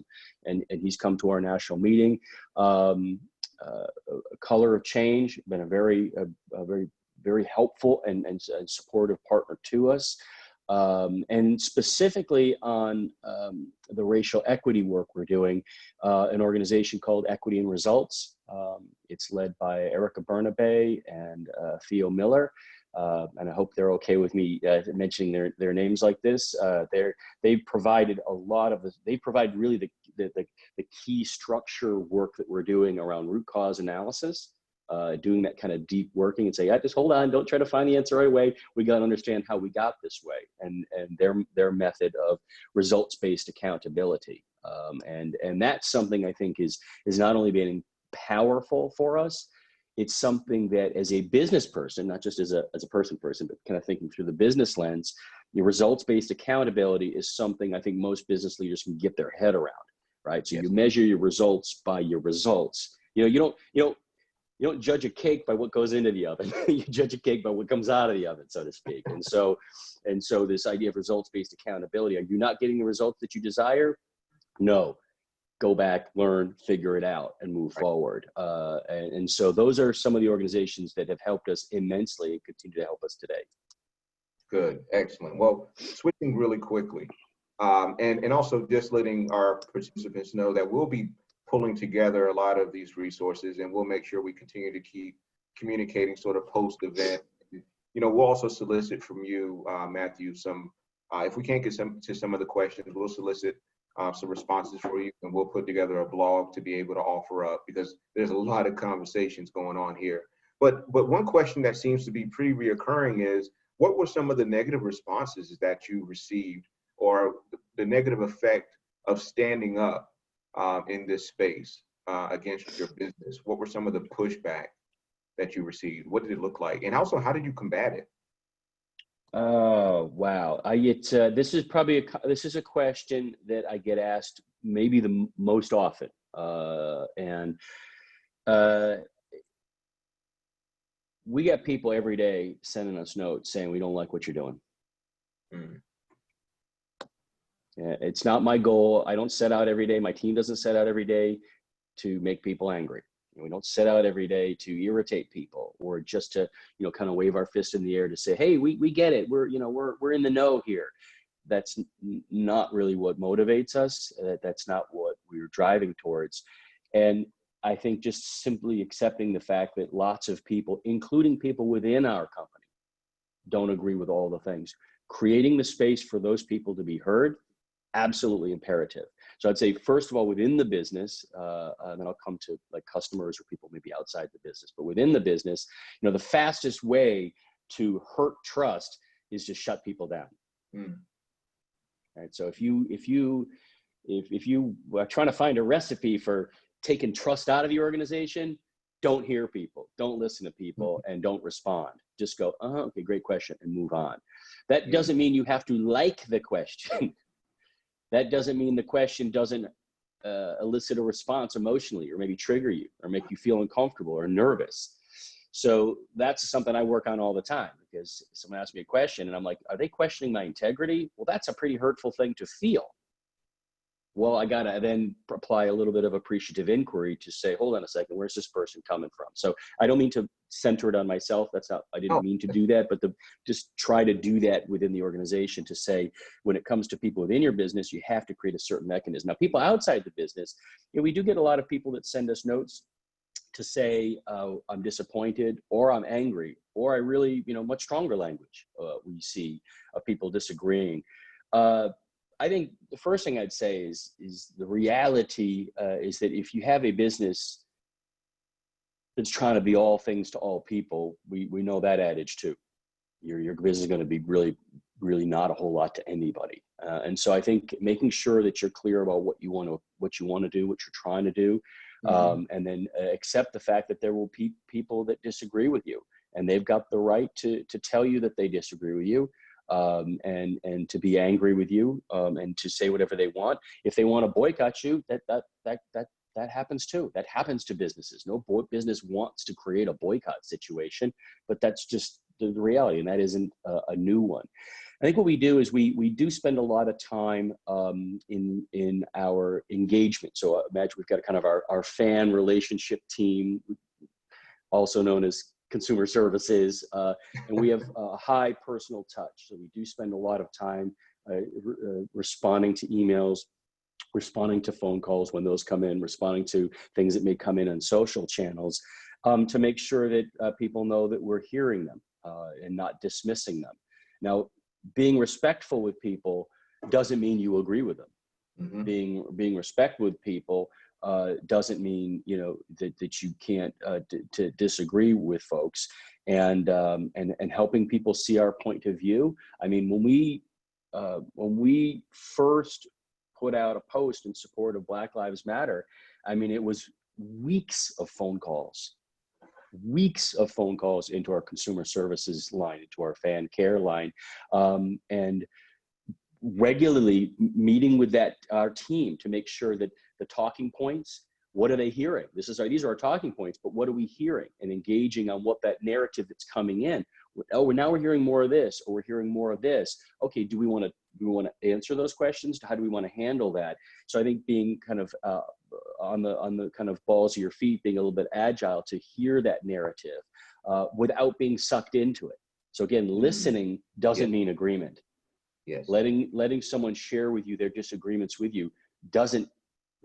Speaker 3: and he's come to our national meeting. Color of Change, been a very very helpful and supportive partner to us. And specifically on the racial equity work we're doing, an organization called Equity and Results. It's led by Erica Bernabe and Theo Miller. And I hope they're okay with me mentioning their names like this. They've provided a lot of they provide really the key structure work that we're doing around root cause analysis. Doing that kind of deep working and say, yeah, just hold on, don't try to find the answer right away. We got to understand how we got this way, and their method of results-based accountability. And that's something I think is not only being powerful for us, it's something that as a business person, not just as a person, but kind of thinking through the business lens, your results-based accountability is something I think most business leaders can get their head around, right? So
Speaker 2: yes.
Speaker 3: You measure your results by your results. You don't judge a cake by what goes into the oven. You judge a cake by what comes out of the oven, so to speak. And so this idea of results-based accountability, are you not getting the results that you desire? No. Go back, learn, figure it out, and move forward. And so those are some of the organizations that have helped us immensely and continue to help us today.
Speaker 2: Good, excellent. Well, switching really quickly, and also just letting our participants know that we'll be pulling together a lot of these resources, and we'll make sure we continue to keep communicating sort of post-event. We'll also solicit from you, Matthew, some, if we can't get to some of the questions, we'll solicit some responses for you, and we'll put together a blog to be able to offer up, because there's a lot of conversations going on here. But one question that seems to be pretty reoccurring is, what were some of the negative responses that you received, or the negative effect of standing up in this space against your business? What were some of the pushback that you received? What did it look like? And also, how did you combat it?
Speaker 3: Oh, wow. This is a question that I get asked maybe the most often. We get people every day sending us notes saying, we don't like what you're doing. Mm. It's not my goal. I don't set out every day. My team doesn't set out every day to make people angry. We don't set out every day to irritate people or just to, kind of wave our fist in the air to say, hey, we get it. We're in the know here. That's not really what motivates us. That's not what we're driving towards. And I think just simply accepting the fact that lots of people, including people within our company, don't agree with all the things. Creating the space for those people to be heard, absolutely imperative. So I'd say, first of all, within the business, and then I'll come to like customers or people maybe outside the business, but within the business, the fastest way to hurt trust is to shut people down. Mm. Right. So if you are trying to find a recipe for taking trust out of the organization, don't hear people, don't listen to people, and don't respond. Just go, okay, great question, and move on. That doesn't mean you have to like the question. That doesn't mean the question doesn't elicit a response emotionally, or maybe trigger you, or make you feel uncomfortable or nervous. So that's something I work on all the time, because someone asks me a question and I'm like, are they questioning my integrity? Well, that's a pretty hurtful thing to feel. Well, I got to then apply a little bit of appreciative inquiry to say, hold on a second, where's this person coming from? So I don't mean to center it on myself. I didn't mean to do that, but just try to do that within the organization to say, when it comes to people within your business, you have to create a certain mechanism. Now, people outside the business, we do get a lot of people that send us notes to say, I'm disappointed, or I'm angry, or I really, much stronger language we see of people disagreeing. I think the first thing I'd say is the reality is that if you have a business that's trying to be all things to all people, we know that adage too. Your business is going to be really, really not a whole lot to anybody. And so I think making sure that you're clear about what you want to do, what you're trying to do, and then accept the fact that there will be people that disagree with you, and they've got the right to tell you that they disagree with you. And to be angry with you, and to say whatever they want. If they want to boycott you, that happens too. That happens to businesses. No business wants to create a boycott situation, but that's just the reality, and that isn't a new one. I think what we do is we do spend a lot of time in our engagement. So imagine we've got kind of our fan relationship team, also known as consumer services, and we have a high personal touch. So we do spend a lot of time responding to emails, responding to phone calls when those come in, responding to things that may come in on social channels, to make sure that people know that we're hearing them and not dismissing them. Now, being respectful with people doesn't mean you agree with them. Mm-hmm. Being respectful with people doesn't mean, you know, that you can't to disagree with folks, and helping people see our point of view. I mean, when we first put out a post in support of Black Lives Matter, I mean, it was weeks of phone calls into our consumer services line, into our fan care line, and regularly meeting with our team to make sure that the talking points, what are they hearing? These are our talking points, but what are we hearing? And engaging on what that narrative that's coming in. Oh, now we're hearing more of this, or we're hearing more of this. Okay, do we want to answer those questions? How do we want to handle that? So I think being kind of on the kind of balls of your feet, being a little bit agile to hear that narrative without being sucked into it. So again, listening doesn't mean agreement.
Speaker 2: Yes.
Speaker 3: Letting someone share with you their disagreements with you doesn't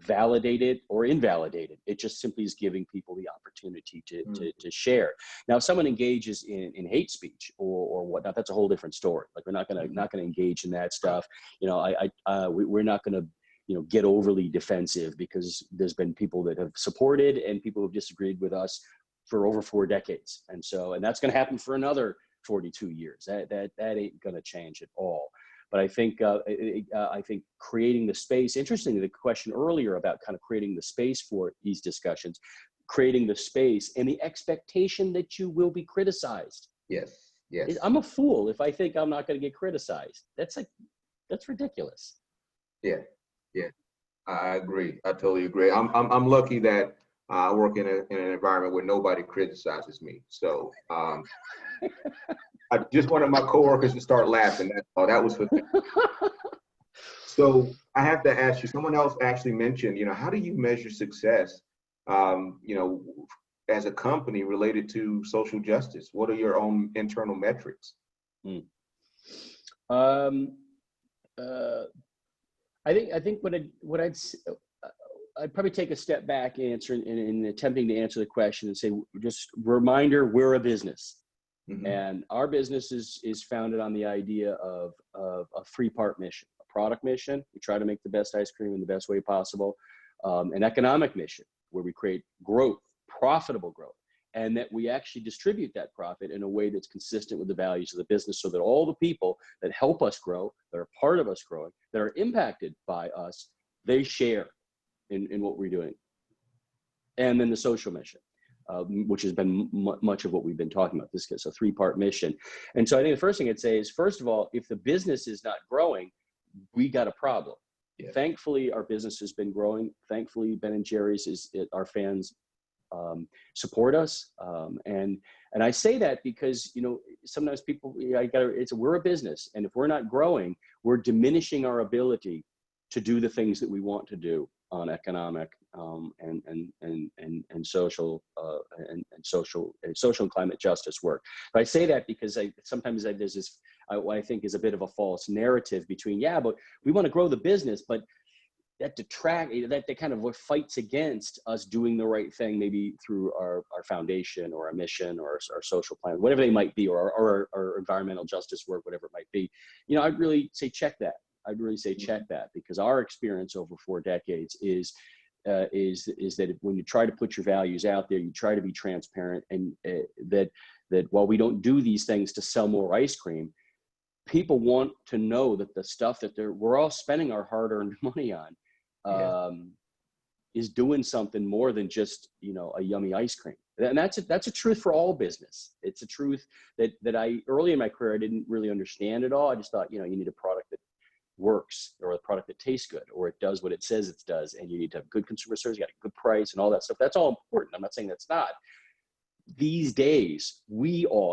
Speaker 3: validate it or invalidate it. It just simply is giving people the opportunity to share. Now, if someone engages in hate speech or whatnot, that's a whole different story. Like, we're not gonna engage in that stuff. You know, we're not gonna, you know, get overly defensive, because there's been people that have supported and people who have disagreed with us for over 4 decades, and that's gonna happen for another 42 years. That ain't gonna change at all. But I think creating the space, interestingly, the question earlier about kind of creating the space for these discussions, creating the space and the expectation that you will be criticized.
Speaker 2: Yes.
Speaker 3: I'm a fool if I think I'm not going to get criticized. That's ridiculous.
Speaker 2: Yeah. I agree. I totally agree. I'm lucky that I work in an environment where nobody criticizes me. So I just wanted my coworkers to start laughing. That's all. That was for them. So I have to ask you, someone else actually mentioned, you know, how do you measure success, you know, as a company related to social justice? What are your own internal metrics?
Speaker 3: I think I'd probably take a step back in attempting to answer the question and say, just reminder, we're a business. Mm-hmm. And our business is founded on the idea of a 3-part mission: a product mission, we try to make the best ice cream in the best way possible; an economic mission, where we create growth, profitable growth, and that we actually distribute that profit in a way that's consistent with the values of the business, so that all the people that help us grow, that are part of us growing, that are impacted by us, they share in what we're doing. And then the social mission, which has been much of what we've been talking about. This is a 3-part mission. And so I think the first thing I'd say is, first of all, if the business is not growing, we got a problem. Yeah. Thankfully, our business has been growing. Thankfully, Ben & Jerry's our fans support us. And I say that because, you know, sometimes people, we're a business. And if we're not growing, we're diminishing our ability to do the things that we want to do on economic and social and climate justice work. But I say that because sometimes there's this, what I think is a bit of a false narrative between, but we want to grow the business, but that kind of what fights against us doing the right thing, maybe through our foundation or our mission or our social plan, whatever they might be, or our environmental justice work, whatever it might be. You know, I'd really say check that. Because our experience over 4 decades is that when you try to put your values out there, you try to be transparent, and that while we don't do these things to sell more ice cream, people want to know that the stuff that we're all spending our hard-earned money on is doing something more than just, you know, a yummy ice cream. And that's a truth for all business. It's a truth that I early in my career I didn't really understand at all. I just thought, you know, you need a product that works, or a product that tastes good, or it does what it says it does, and you need to have good consumer service, you got a good price and all that stuff. That's all important. I'm not saying that's not. These days,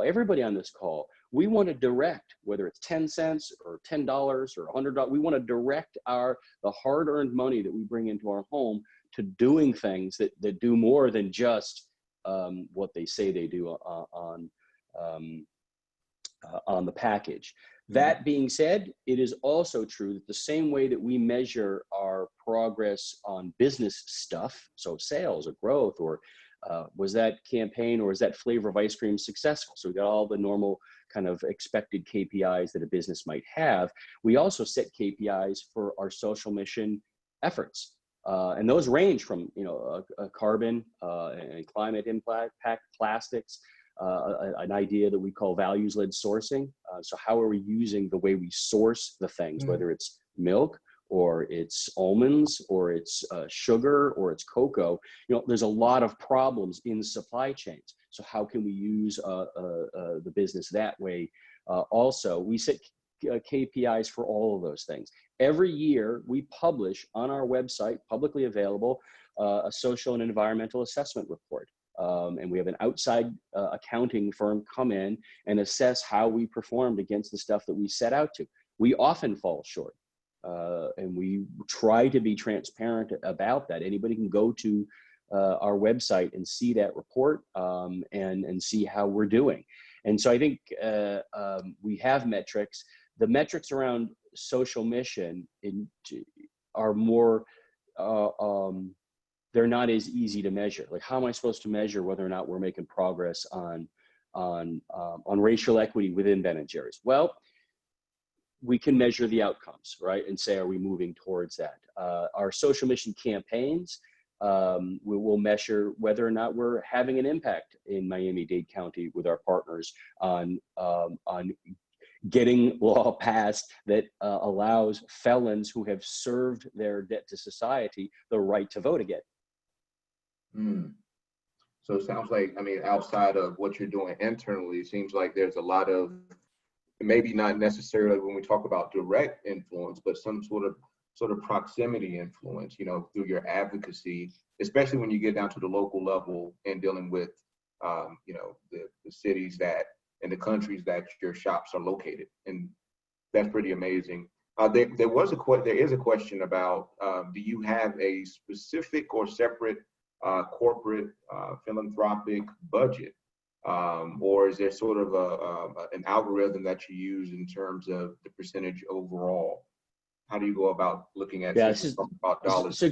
Speaker 3: everybody on this call, we want to direct, whether it's 10 cents or $10 or $100, we want to direct the hard-earned money that we bring into our home to doing things that do more than just what they say they do on the package. That being said, it is also true that the same way that we measure our progress on business stuff, so sales or growth, or was that campaign or was that flavor of ice cream successful? So we got all the normal kind of expected KPIs that a business might have. We also set KPIs for our social mission efforts. And those range from, carbon and climate impact, plastics, an idea that we call values-led sourcing. So how are we using the way we source the things, whether it's milk or it's almonds or it's sugar or it's cocoa? There's a lot of problems in supply chains. So how can we use the business that way? Also, we set KPIs for all of those things. Every year we publish on our website, publicly available, a social and environmental assessment report. And we have an outside accounting firm come in and assess how we performed against the stuff that we set out to. We often fall short, and we try to be transparent about that. Anybody can go to our website and see that report and see how we're doing. And so I think we have metrics. The metrics around social mission are more, they're not as easy to measure. Like, how am I supposed to measure whether or not we're making progress on racial equity within Ben & Jerry's? Well, we can measure the outcomes, right? And say, are we moving towards that? Our social mission campaigns, we will measure whether or not we're having an impact in Miami-Dade County with our partners on getting law passed that allows felons who have served their debt to society the right to vote again.
Speaker 2: So it sounds like, outside of what you're doing internally, it seems like there's a lot of, maybe not necessarily when we talk about direct influence, but some sort of proximity influence, through your advocacy, especially when you get down to the local level and dealing with, the cities that and the countries that your shops are located. And that's pretty amazing. There is a question about, do you have a specific or separate corporate philanthropic budget? Or is there sort of an algorithm that you use in terms of the percentage overall? How do you go about looking at dollars?
Speaker 3: This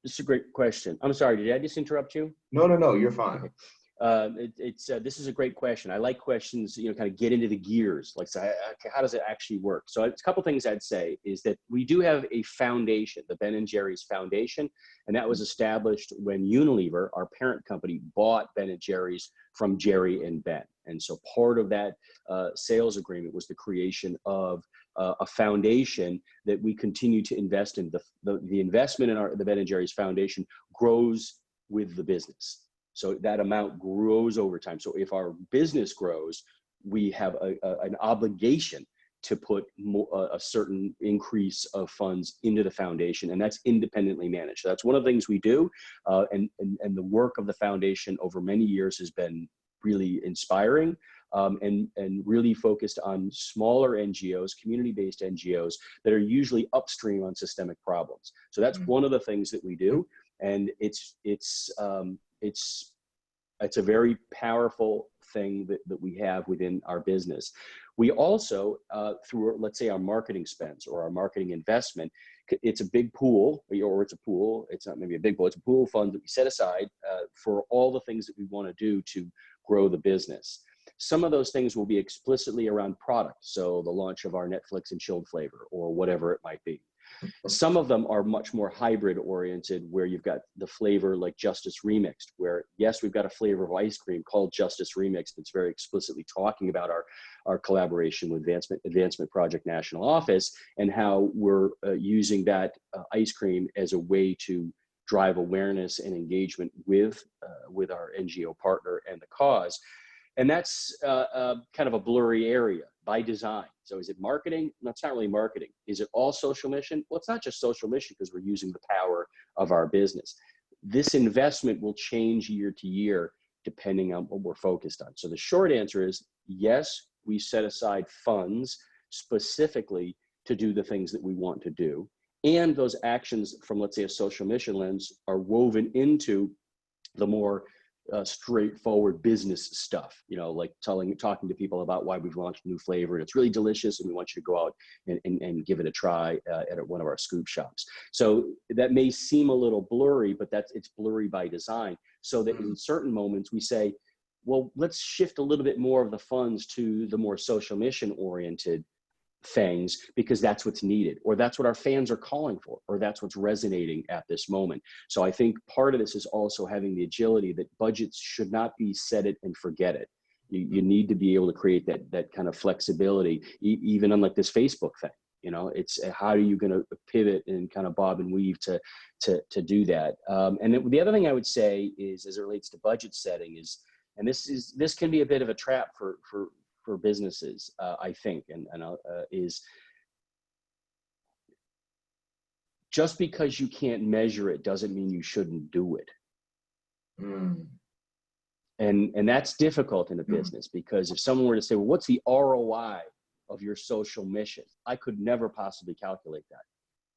Speaker 3: is a great question. I'm sorry, did I just interrupt you?
Speaker 2: No, you're fine.
Speaker 3: This is a great question. I like questions, kind of get into the gears, like, so how does it actually work? So it's a couple things I'd say is that we do have a foundation, the Ben & Jerry's Foundation, and that was established when Unilever, our parent company, bought Ben & Jerry's from Jerry and Ben. And so part of that sales agreement was the creation of a foundation that we continue to invest in. The investment in the Ben & Jerry's Foundation grows with the business. So that amount grows over time. So if our business grows, we have an obligation to put a certain increase of funds into the foundation, and that's independently managed. So that's one of the things we do, and the work of the foundation over many years has been really inspiring, and really focused on smaller NGOs, community-based NGOs that are usually upstream on systemic problems. So that's one of the things that we do, and it's a very powerful thing that we have within our business. We also, through, let's say, our marketing spends or our marketing investment, it's a big pool, or it's a pool, it's not maybe a big pool, it's a pool of funds that we set aside for all the things that we want to do to grow the business. Some of those things will be explicitly around product, so the launch of our Netflix and chilled flavor or whatever it might be. Some of them are much more hybrid oriented, where you've got the flavor like Justice Remixed, where yes, we've got a flavor of ice cream called Justice Remixed that's very explicitly talking about our collaboration with Advancement Project National Office and how we're using that ice cream as a way to drive awareness and engagement with our NGO partner and the cause. And that's kind of a blurry area by design. So is it marketing? No, it's not really marketing. Is it all social mission? Well, it's not just social mission because we're using the power of our business. This investment will change year to year depending on what we're focused on. So the short answer is yes, we set aside funds specifically to do the things that we want to do. And those actions from, let's say, a social mission lens are woven into the more straightforward business stuff, you know, like talking to people about why we've launched a new flavor and it's really delicious and we want you to go out and give it a try at one of our scoop shops. So that may seem a little blurry, but it's blurry by design, so that in certain moments we say, well, let's shift a little bit more of the funds to the more social mission oriented things, because that's what's needed, or that's what our fans are calling for, or that's what's resonating at this moment. So I think part of this is also having the agility that budgets should not be set it and forget it. You need to be able to create that kind of flexibility, even on like this Facebook thing. You know, it's how are you going to pivot and kind of bob and weave to do that. And then the other thing I would say is, as it relates to budget setting, is, and this can be a bit of a trap for businesses, I think, is just because you can't measure it doesn't mean you shouldn't do it. And that's difficult in a business, because if someone were to say, well, what's the ROI of your social mission? I could never possibly calculate that,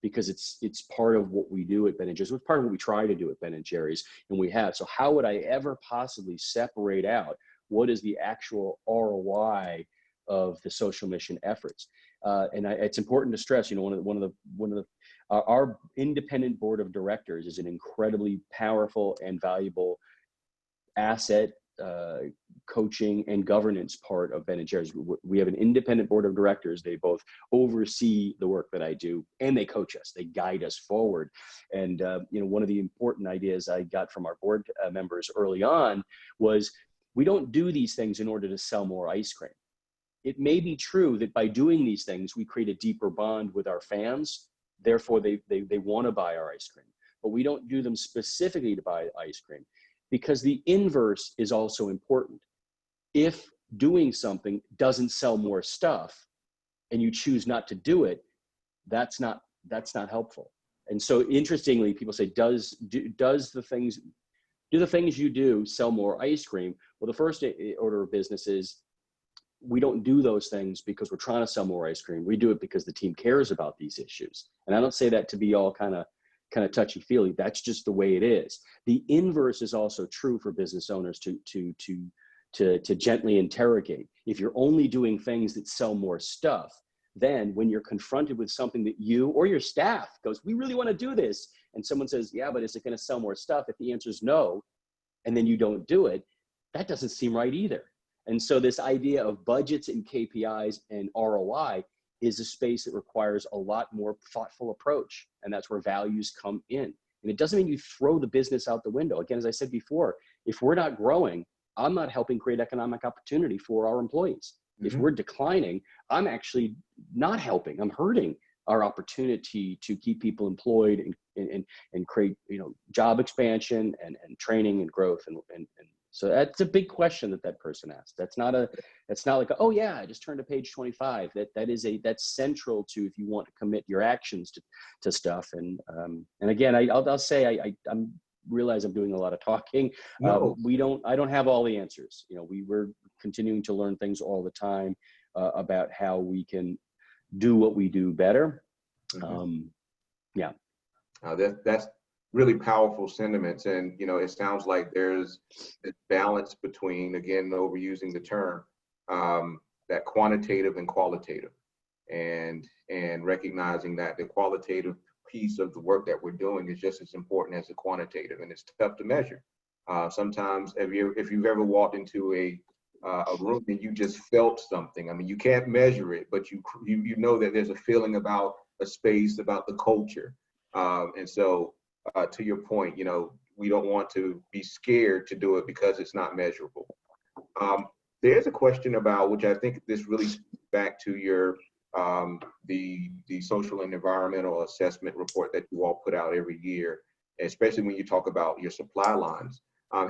Speaker 3: because it's part of what we do at Ben & Jerry's. It's part of what we try to do at Ben & Jerry's, and we have. So how would I ever possibly separate out what is the actual ROI of the social mission efforts? It's important to stress, you know, our independent board of directors is an incredibly powerful and valuable asset, coaching and governance part of Ben & Jerry's. We have an independent board of directors. They both oversee the work that I do, and they coach us. They guide us forward. And you know, one of the important ideas I got from our board members early on was, we don't do these things in order to sell more ice cream. It may be true that by doing these things, we create a deeper bond with our fans. Therefore, they want to buy our ice cream. But we don't do them specifically to buy ice cream, because the inverse is also important. If doing something doesn't sell more stuff and you choose not to do it, that's not helpful. And so interestingly, people say, do the things you do sell more ice cream? Well, the first order of business is, we don't do those things because we're trying to sell more ice cream. We do it because the team cares about these issues. And I don't say that to be all kind of touchy-feely. That's just the way it is. The inverse is also true for business owners to gently interrogate. If you're only doing things that sell more stuff, then when you're confronted with something that you or your staff goes, we really want to do this, and someone says, yeah, but is it going to sell more stuff? If the answer is no, and then you don't do it, that doesn't seem right either. And so this idea of budgets and KPIs and ROI is a space that requires a lot more thoughtful approach. And that's where values come in. And it doesn't mean you throw the business out the window. Again, as I said before, if we're not growing, I'm not helping create economic opportunity for our employees. If we're declining, I'm actually not helping. I'm hurting our opportunity to keep people employed and create, you know, job expansion and training and growth. And so that's a big question that person asked. That's not like, oh yeah, I just turned to page 25. That's central to, if you want to commit your actions to stuff. And again, I'll say, I realize I'm doing a lot of talking.
Speaker 2: No.
Speaker 3: I don't have all the answers. You know, we're continuing to learn things all the time about how we can do what we do better. Yeah.
Speaker 2: That's really powerful sentiments. And, you know, it sounds like there's a balance between, again, overusing the term, that quantitative and qualitative, and recognizing that the qualitative piece of the work that we're doing is just as important as the quantitative, and it's tough to measure. Sometimes if you've ever walked into a room and you just felt something, I mean, you can't measure it, but you know that there's a feeling about a space, about the culture. And so to your point, you know, we don't want to be scared to do it because it's not measurable. There's a question about, which I think this really speaks back to your the social and environmental assessment report that you all put out every year, especially when you talk about your supply lines.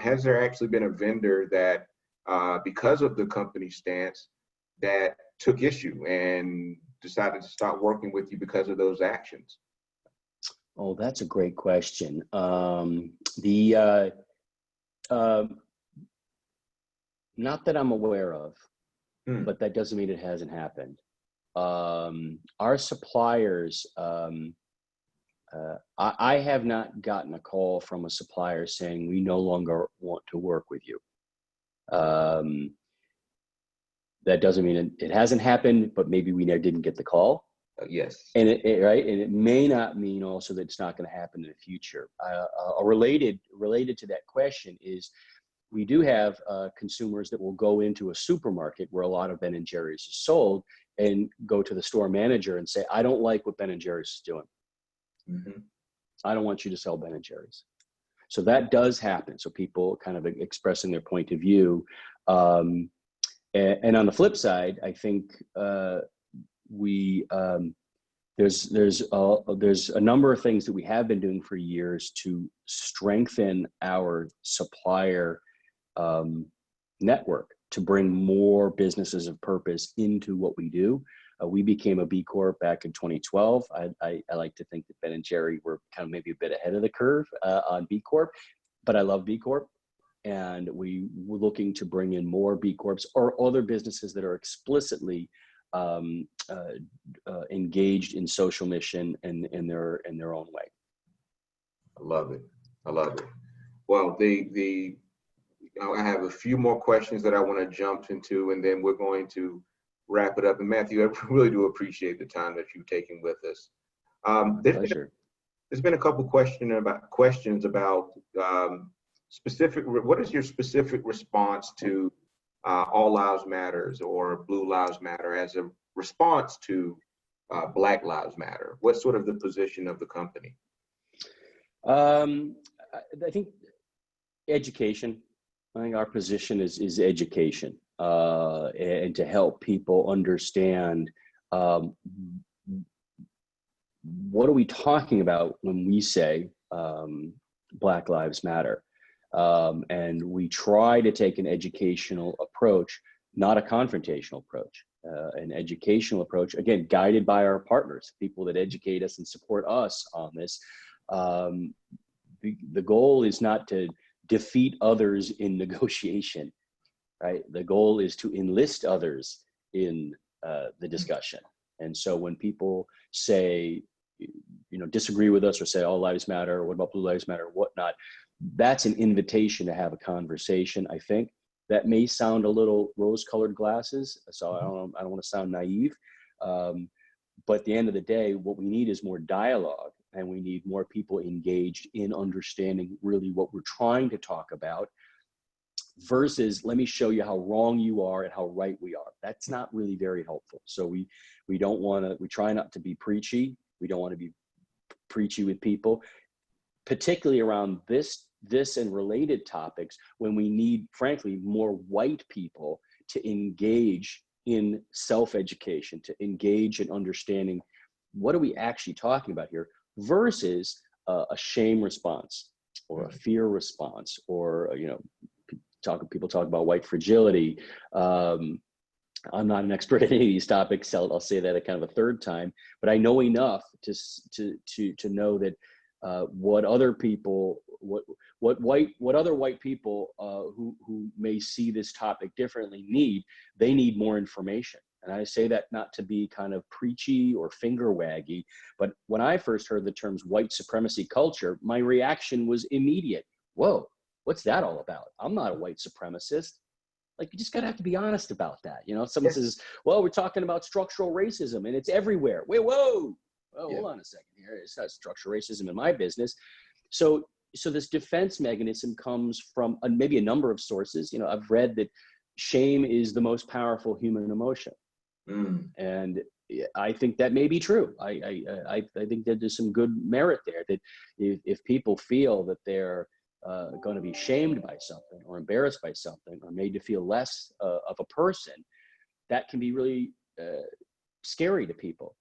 Speaker 2: Has there actually been a vendor that, because of the company stance, that took issue and decided to stop working with you because of those actions?
Speaker 3: Oh, that's a great question. Not that I'm aware of, but that doesn't mean it hasn't happened. Our suppliers, I have not gotten a call from a supplier saying we no longer want to work with you. That doesn't mean it hasn't happened, but maybe we never didn't get the call.
Speaker 2: Yes.
Speaker 3: And right, and it may not mean also that it's not going to happen in the future. Related to that question is, we do have consumers that will go into a supermarket where a lot of Ben and Jerry's is sold and go to the store manager and say, I don't like what Ben and Jerry's is doing.
Speaker 2: Mm-hmm.
Speaker 3: I don't want you to sell Ben and Jerry's. So that does happen. So people kind of expressing their point of view. And on the flip side, I think there's a number of things that we have been doing for years to strengthen our supplier network, to bring more businesses of purpose into what we do. We became a B Corp back in 2012. I like to think that Ben and Jerry were kind of maybe a bit ahead of the curve on B Corp, but I love B Corp. And we were looking to bring in more B Corps or other businesses that are explicitly engaged in social mission and in their own way.
Speaker 2: I love it. I love it. Well, I have a few more questions that I want to jump into, and then we're going to wrap it up. And Matthew, I really do appreciate the time that you've taken with us. There's been a couple questions about specific. What is your specific response to All Lives Matters or Blue Lives Matter as a response to Black Lives Matter? What's sort of the position of the company?
Speaker 3: I think education. I think our position is education, and to help people understand what are we talking about when we say Black Lives Matter. And we try to take an educational approach, not a confrontational approach. An educational approach, again, guided by our partners, people that educate us and support us on this. The goal is not to defeat others in negotiation, right? The goal is to enlist others in the discussion. And so when people say, disagree with us or say all lives matter, or what about Blue Lives Matter, or whatnot, that's an invitation to have a conversation. I think that may sound a little rose-colored glasses, so I don't want to sound naive. But at the end of the day, what we need is more dialogue, and we need more people engaged in understanding really what we're trying to talk about, versus let me show you how wrong you are and how right we are. That's not really very helpful. So we try not to be preachy. We don't want to be preachy with people, particularly around this and related topics, when we need, frankly, more white people to engage in self-education, to engage in understanding what are we actually talking about here, versus a shame response or a fear response, or people talk about white fragility. I'm not an expert at any of these topics, so I'll say that a kind of a third time, but I know enough to know that what other white people who may see this topic differently need more information. And I say that not to be kind of preachy or finger waggy, but when I first heard the terms white supremacy culture, my reaction was immediate. Whoa, what's that all about? I'm not a white supremacist. Like, you just gotta have to be honest about that. Someone says, well, we're talking about structural racism and it's everywhere. Wait, whoa, hold on a second here. It's not structural racism in my business. So this defense mechanism comes from maybe a number of sources. I've read that shame is the most powerful human emotion. And I think that may be true. I think that there's some good merit there, that if people feel that they're going to be shamed by something or embarrassed by something or made to feel less of a person, that can be really scary to people.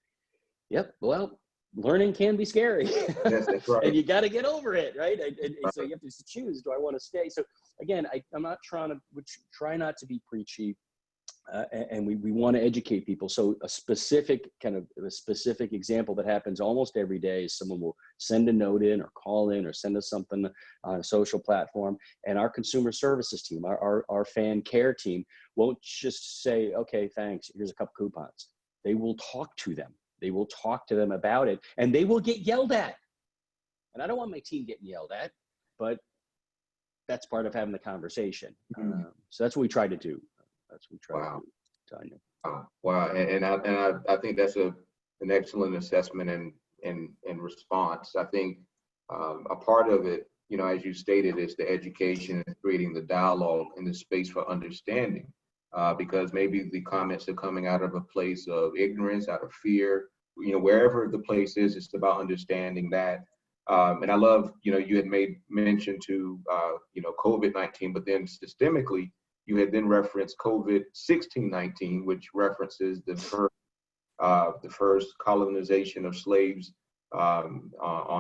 Speaker 3: Yep. Well, learning can be scary.
Speaker 2: Yes, that's right.
Speaker 3: And you got to get over it, right? And so you have to choose, do I want to stay? So again, I'm not try not to be preachy. And we want to educate people. So a specific example that happens almost every day is someone will send a note in or call in or send us something on a social platform, and our consumer services team, our fan care team, won't just say, okay, thanks, here's a couple coupons. They will talk to them. They will talk to them about it, and they will get yelled at. And I don't want my team getting yelled at, but that's part of having the conversation. So that's what we try to do. That's what we try to do, Tanya.
Speaker 2: Wow. And I think that's an excellent assessment and response. I think a part of it, you know, as you stated, is the education and creating the dialogue and the space for understanding, because maybe the comments are coming out of a place of ignorance, out of fear, you know, wherever the place is, it's about understanding that. And I love, you know, you had made mention to, you know, COVID-19, but then systemically, you had then referenced COVID-16-19, which references the first colonization of slaves on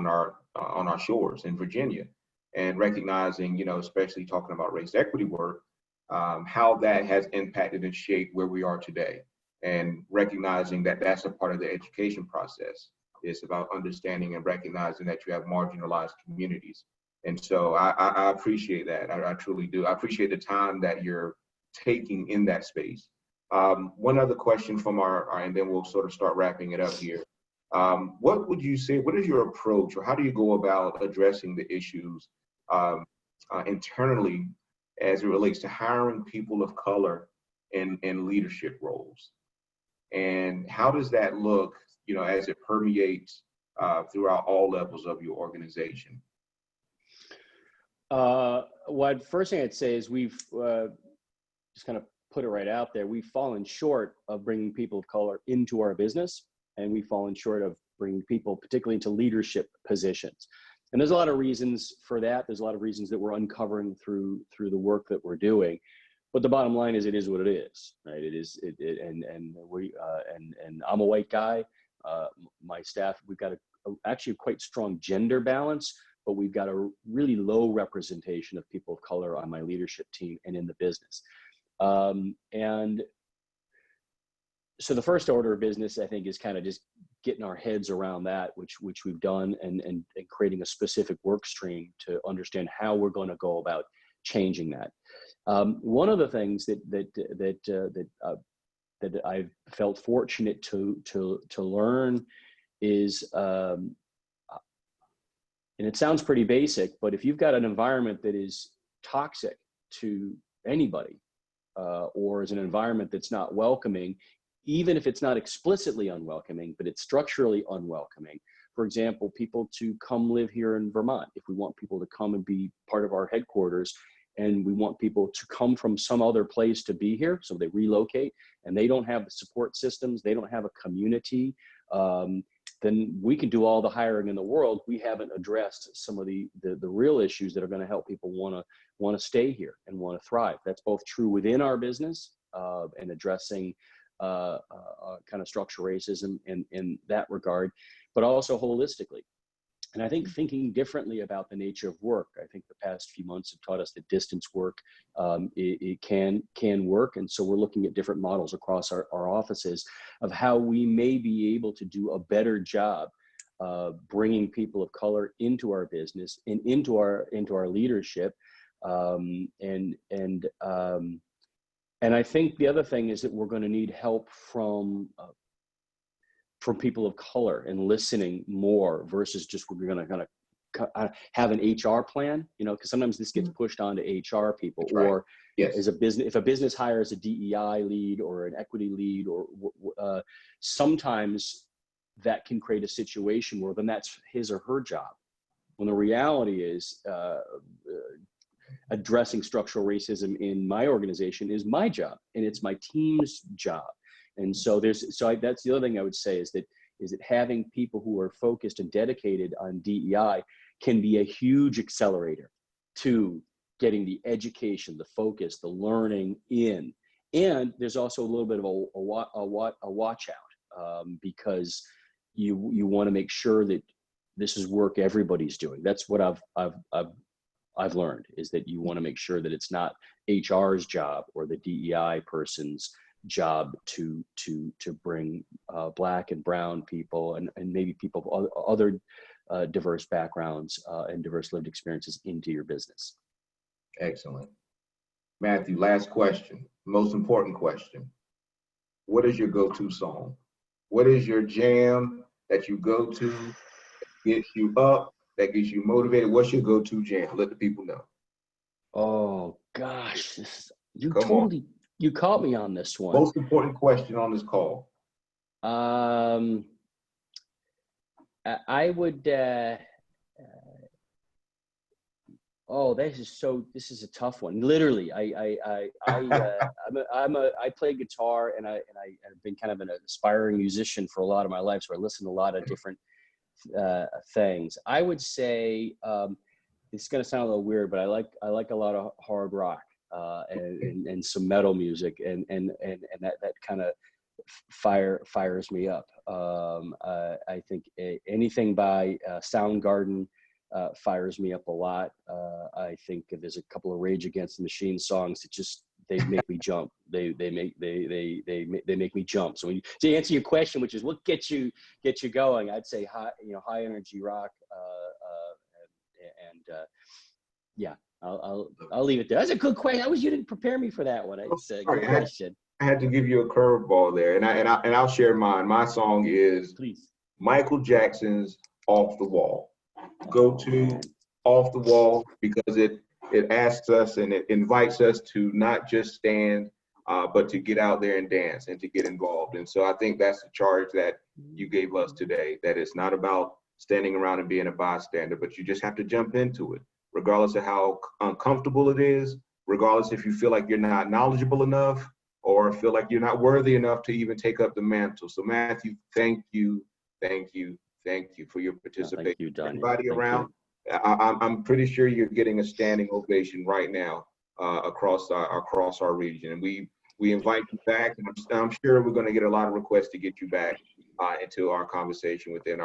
Speaker 2: our shores in Virginia, and recognizing, you know, especially talking about race equity work, how that has impacted and shaped where we are today, and recognizing that that's a part of the education process. It's about understanding and recognizing that you have marginalized communities. And so I appreciate that. I truly do. I appreciate the time that you're taking in that space. One other question from and then we'll sort of start wrapping it up here. What would you say, what is your approach, or how do you go about addressing the issues internally as it relates to hiring people of color in leadership roles? And how does that look, you know, as it permeates throughout all levels of your organization?
Speaker 3: First thing I'd say is we've just kind of put it right out there. We've fallen short of bringing people of color into our business, and we've fallen short of bringing people particularly into leadership positions. And there's a lot of reasons for that. There's a lot of reasons that we're uncovering through the work that we're doing. But the bottom line is, it is what it is, right? And I'm a white guy. My staff, we've got actually a quite strong gender balance, but we've got a really low representation of people of color on my leadership team and in the business. And so the first order of business, I think, is kind of just getting our heads around that, which we've done, and creating a specific work stream to understand how we're going to go about changing that. One of the things that I've felt fortunate to learn is, and it sounds pretty basic, but if you've got an environment that is toxic to anybody, or is an environment that's not welcoming, even if it's not explicitly unwelcoming, but it's structurally unwelcoming. For example, people to come live here in Vermont, if we want people to come and be part of our headquarters, and we want people to come from some other place to be here, so they relocate, and they don't have the support systems, they don't have a community, then we can do all the hiring in the world. We haven't addressed some of the real issues that are going to help people want to stay here and want to thrive. That's both true within our business, and addressing kind of structural racism in that regard, but also holistically. And I think thinking differently about the nature of work, I think the past few months have taught us that distance work, it can work. And so we're looking at different models across our offices of how we may be able to do a better job bringing people of color into our business and into our leadership. And I think the other thing is that we're going to need help from people of color and listening more, versus just we're going to kind of have an HR plan, you know, because sometimes this gets pushed onto HR people. Right. Or yes, as a business, if a business hires a DEI lead or an equity lead, or sometimes that can create a situation where then that's his or her job, when the reality is addressing structural racism in my organization is my job, and it's my team's job. And so that's the other thing I would say is that having people who are focused and dedicated on DEI can be a huge accelerator to getting the education, the focus, the learning in. And there's also a little bit of a watch out, because you want to make sure that this is work everybody's doing. That's what I've learned, is that you want to make sure that it's not HR's job or the DEI person's job to bring Black and brown people and maybe people of other diverse backgrounds and diverse lived experiences into your business.
Speaker 2: Excellent. Matthew, last question, most important question. What is your go-to song? What is your jam that you go to, gets you up, that gets you motivated? What's your go-to jam? Let the people know.
Speaker 3: Oh gosh,
Speaker 2: Come on.
Speaker 3: You caught me on this one.
Speaker 2: Most important question on this call.
Speaker 3: I would. This is a tough one. Literally, I play guitar, and I've been kind of an aspiring musician for a lot of my life, so I listen to a lot of different things. I would say it's going to sound a little weird, but I like a lot of hard rock and some metal music, and that kind of fires me up. I think anything by Soundgarden fires me up a lot. I think there's a couple of Rage Against the Machine songs that just they make me jump. They make me jump. So to answer your question, which is what gets you going, I'd say high energy rock. Yeah, I'll leave it there. That's a good question. You didn't prepare me for that one. It's a good question.
Speaker 2: I had to give you a curveball there, and I'll share mine. My song is Michael Jackson's "Off the Wall." Go to Off the Wall, because it asks us and it invites us to not just stand, but to get out there and dance and to get involved. And so I think that's the charge that you gave us today, that it's not about standing around and being a bystander, but you just have to jump into it, regardless of how uncomfortable it is, regardless if you feel like you're not knowledgeable enough or feel like you're not worthy enough to even take up the mantle. So Matthew, thank you for your participation.
Speaker 3: Thank you, Danya.
Speaker 2: Everybody around, I'm pretty sure you're getting a standing ovation right now across our region, and we invite you back, and I'm sure we're going to get a lot of requests to get you back into our conversation within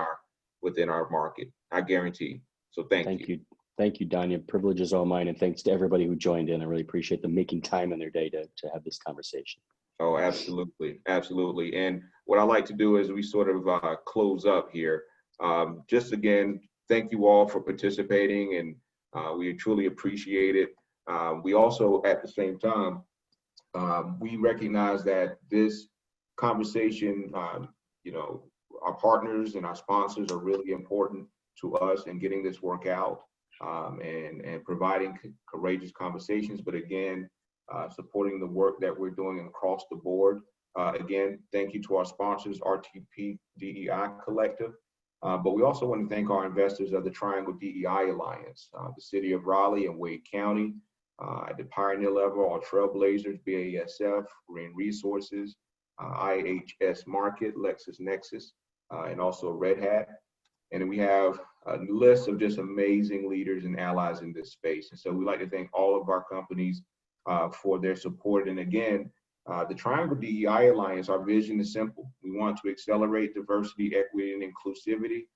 Speaker 2: our market. I guarantee. So thank you.
Speaker 3: Thank you, Danya. Privilege is all mine, and thanks to everybody who joined in. I really appreciate them making time in their day to have this conversation.
Speaker 2: Oh, absolutely. And what I like to do is we sort of close up here. Just again, thank you all for participating, and we truly appreciate it. We also, at the same time, we recognize that this conversation, our partners and our sponsors are really important to us in getting this work out and providing courageous conversations. But again, supporting the work that we're doing across the board. Again, thank you to our sponsors, RTP DEI Collective. But we also want to thank our investors of the Triangle DEI Alliance, the City of Raleigh and Wade County, at the pioneer level, our Trailblazers, BASF, Green Resources, IHS Market, LexisNexis, and also Red Hat. And we have a list of just amazing leaders and allies in this space. And so we'd like to thank all of our companies for their support. And again, the Triangle DEI Alliance, our vision is simple. We want to accelerate diversity, equity, and inclusivity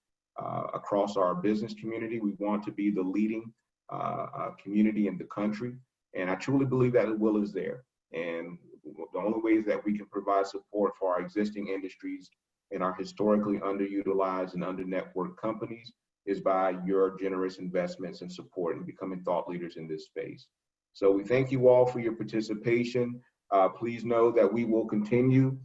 Speaker 2: across our business community. We want to be the leading community in the country. And I truly believe that the will is there. And the only ways that we can provide support for our existing industries and our historically underutilized and under-networked companies is by your generous investments and support and becoming thought leaders in this space. So we thank you all for your participation. Please know that we will continue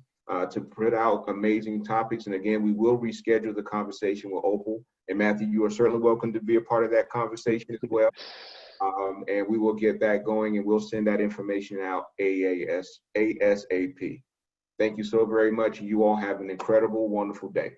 Speaker 2: to put out amazing topics. And again, we will reschedule the conversation with Opal. And Matthew, you are certainly welcome to be a part of that conversation as well. And we will get that going, and we'll send that information out ASAP. Thank you so very much. You all have an incredible, wonderful day.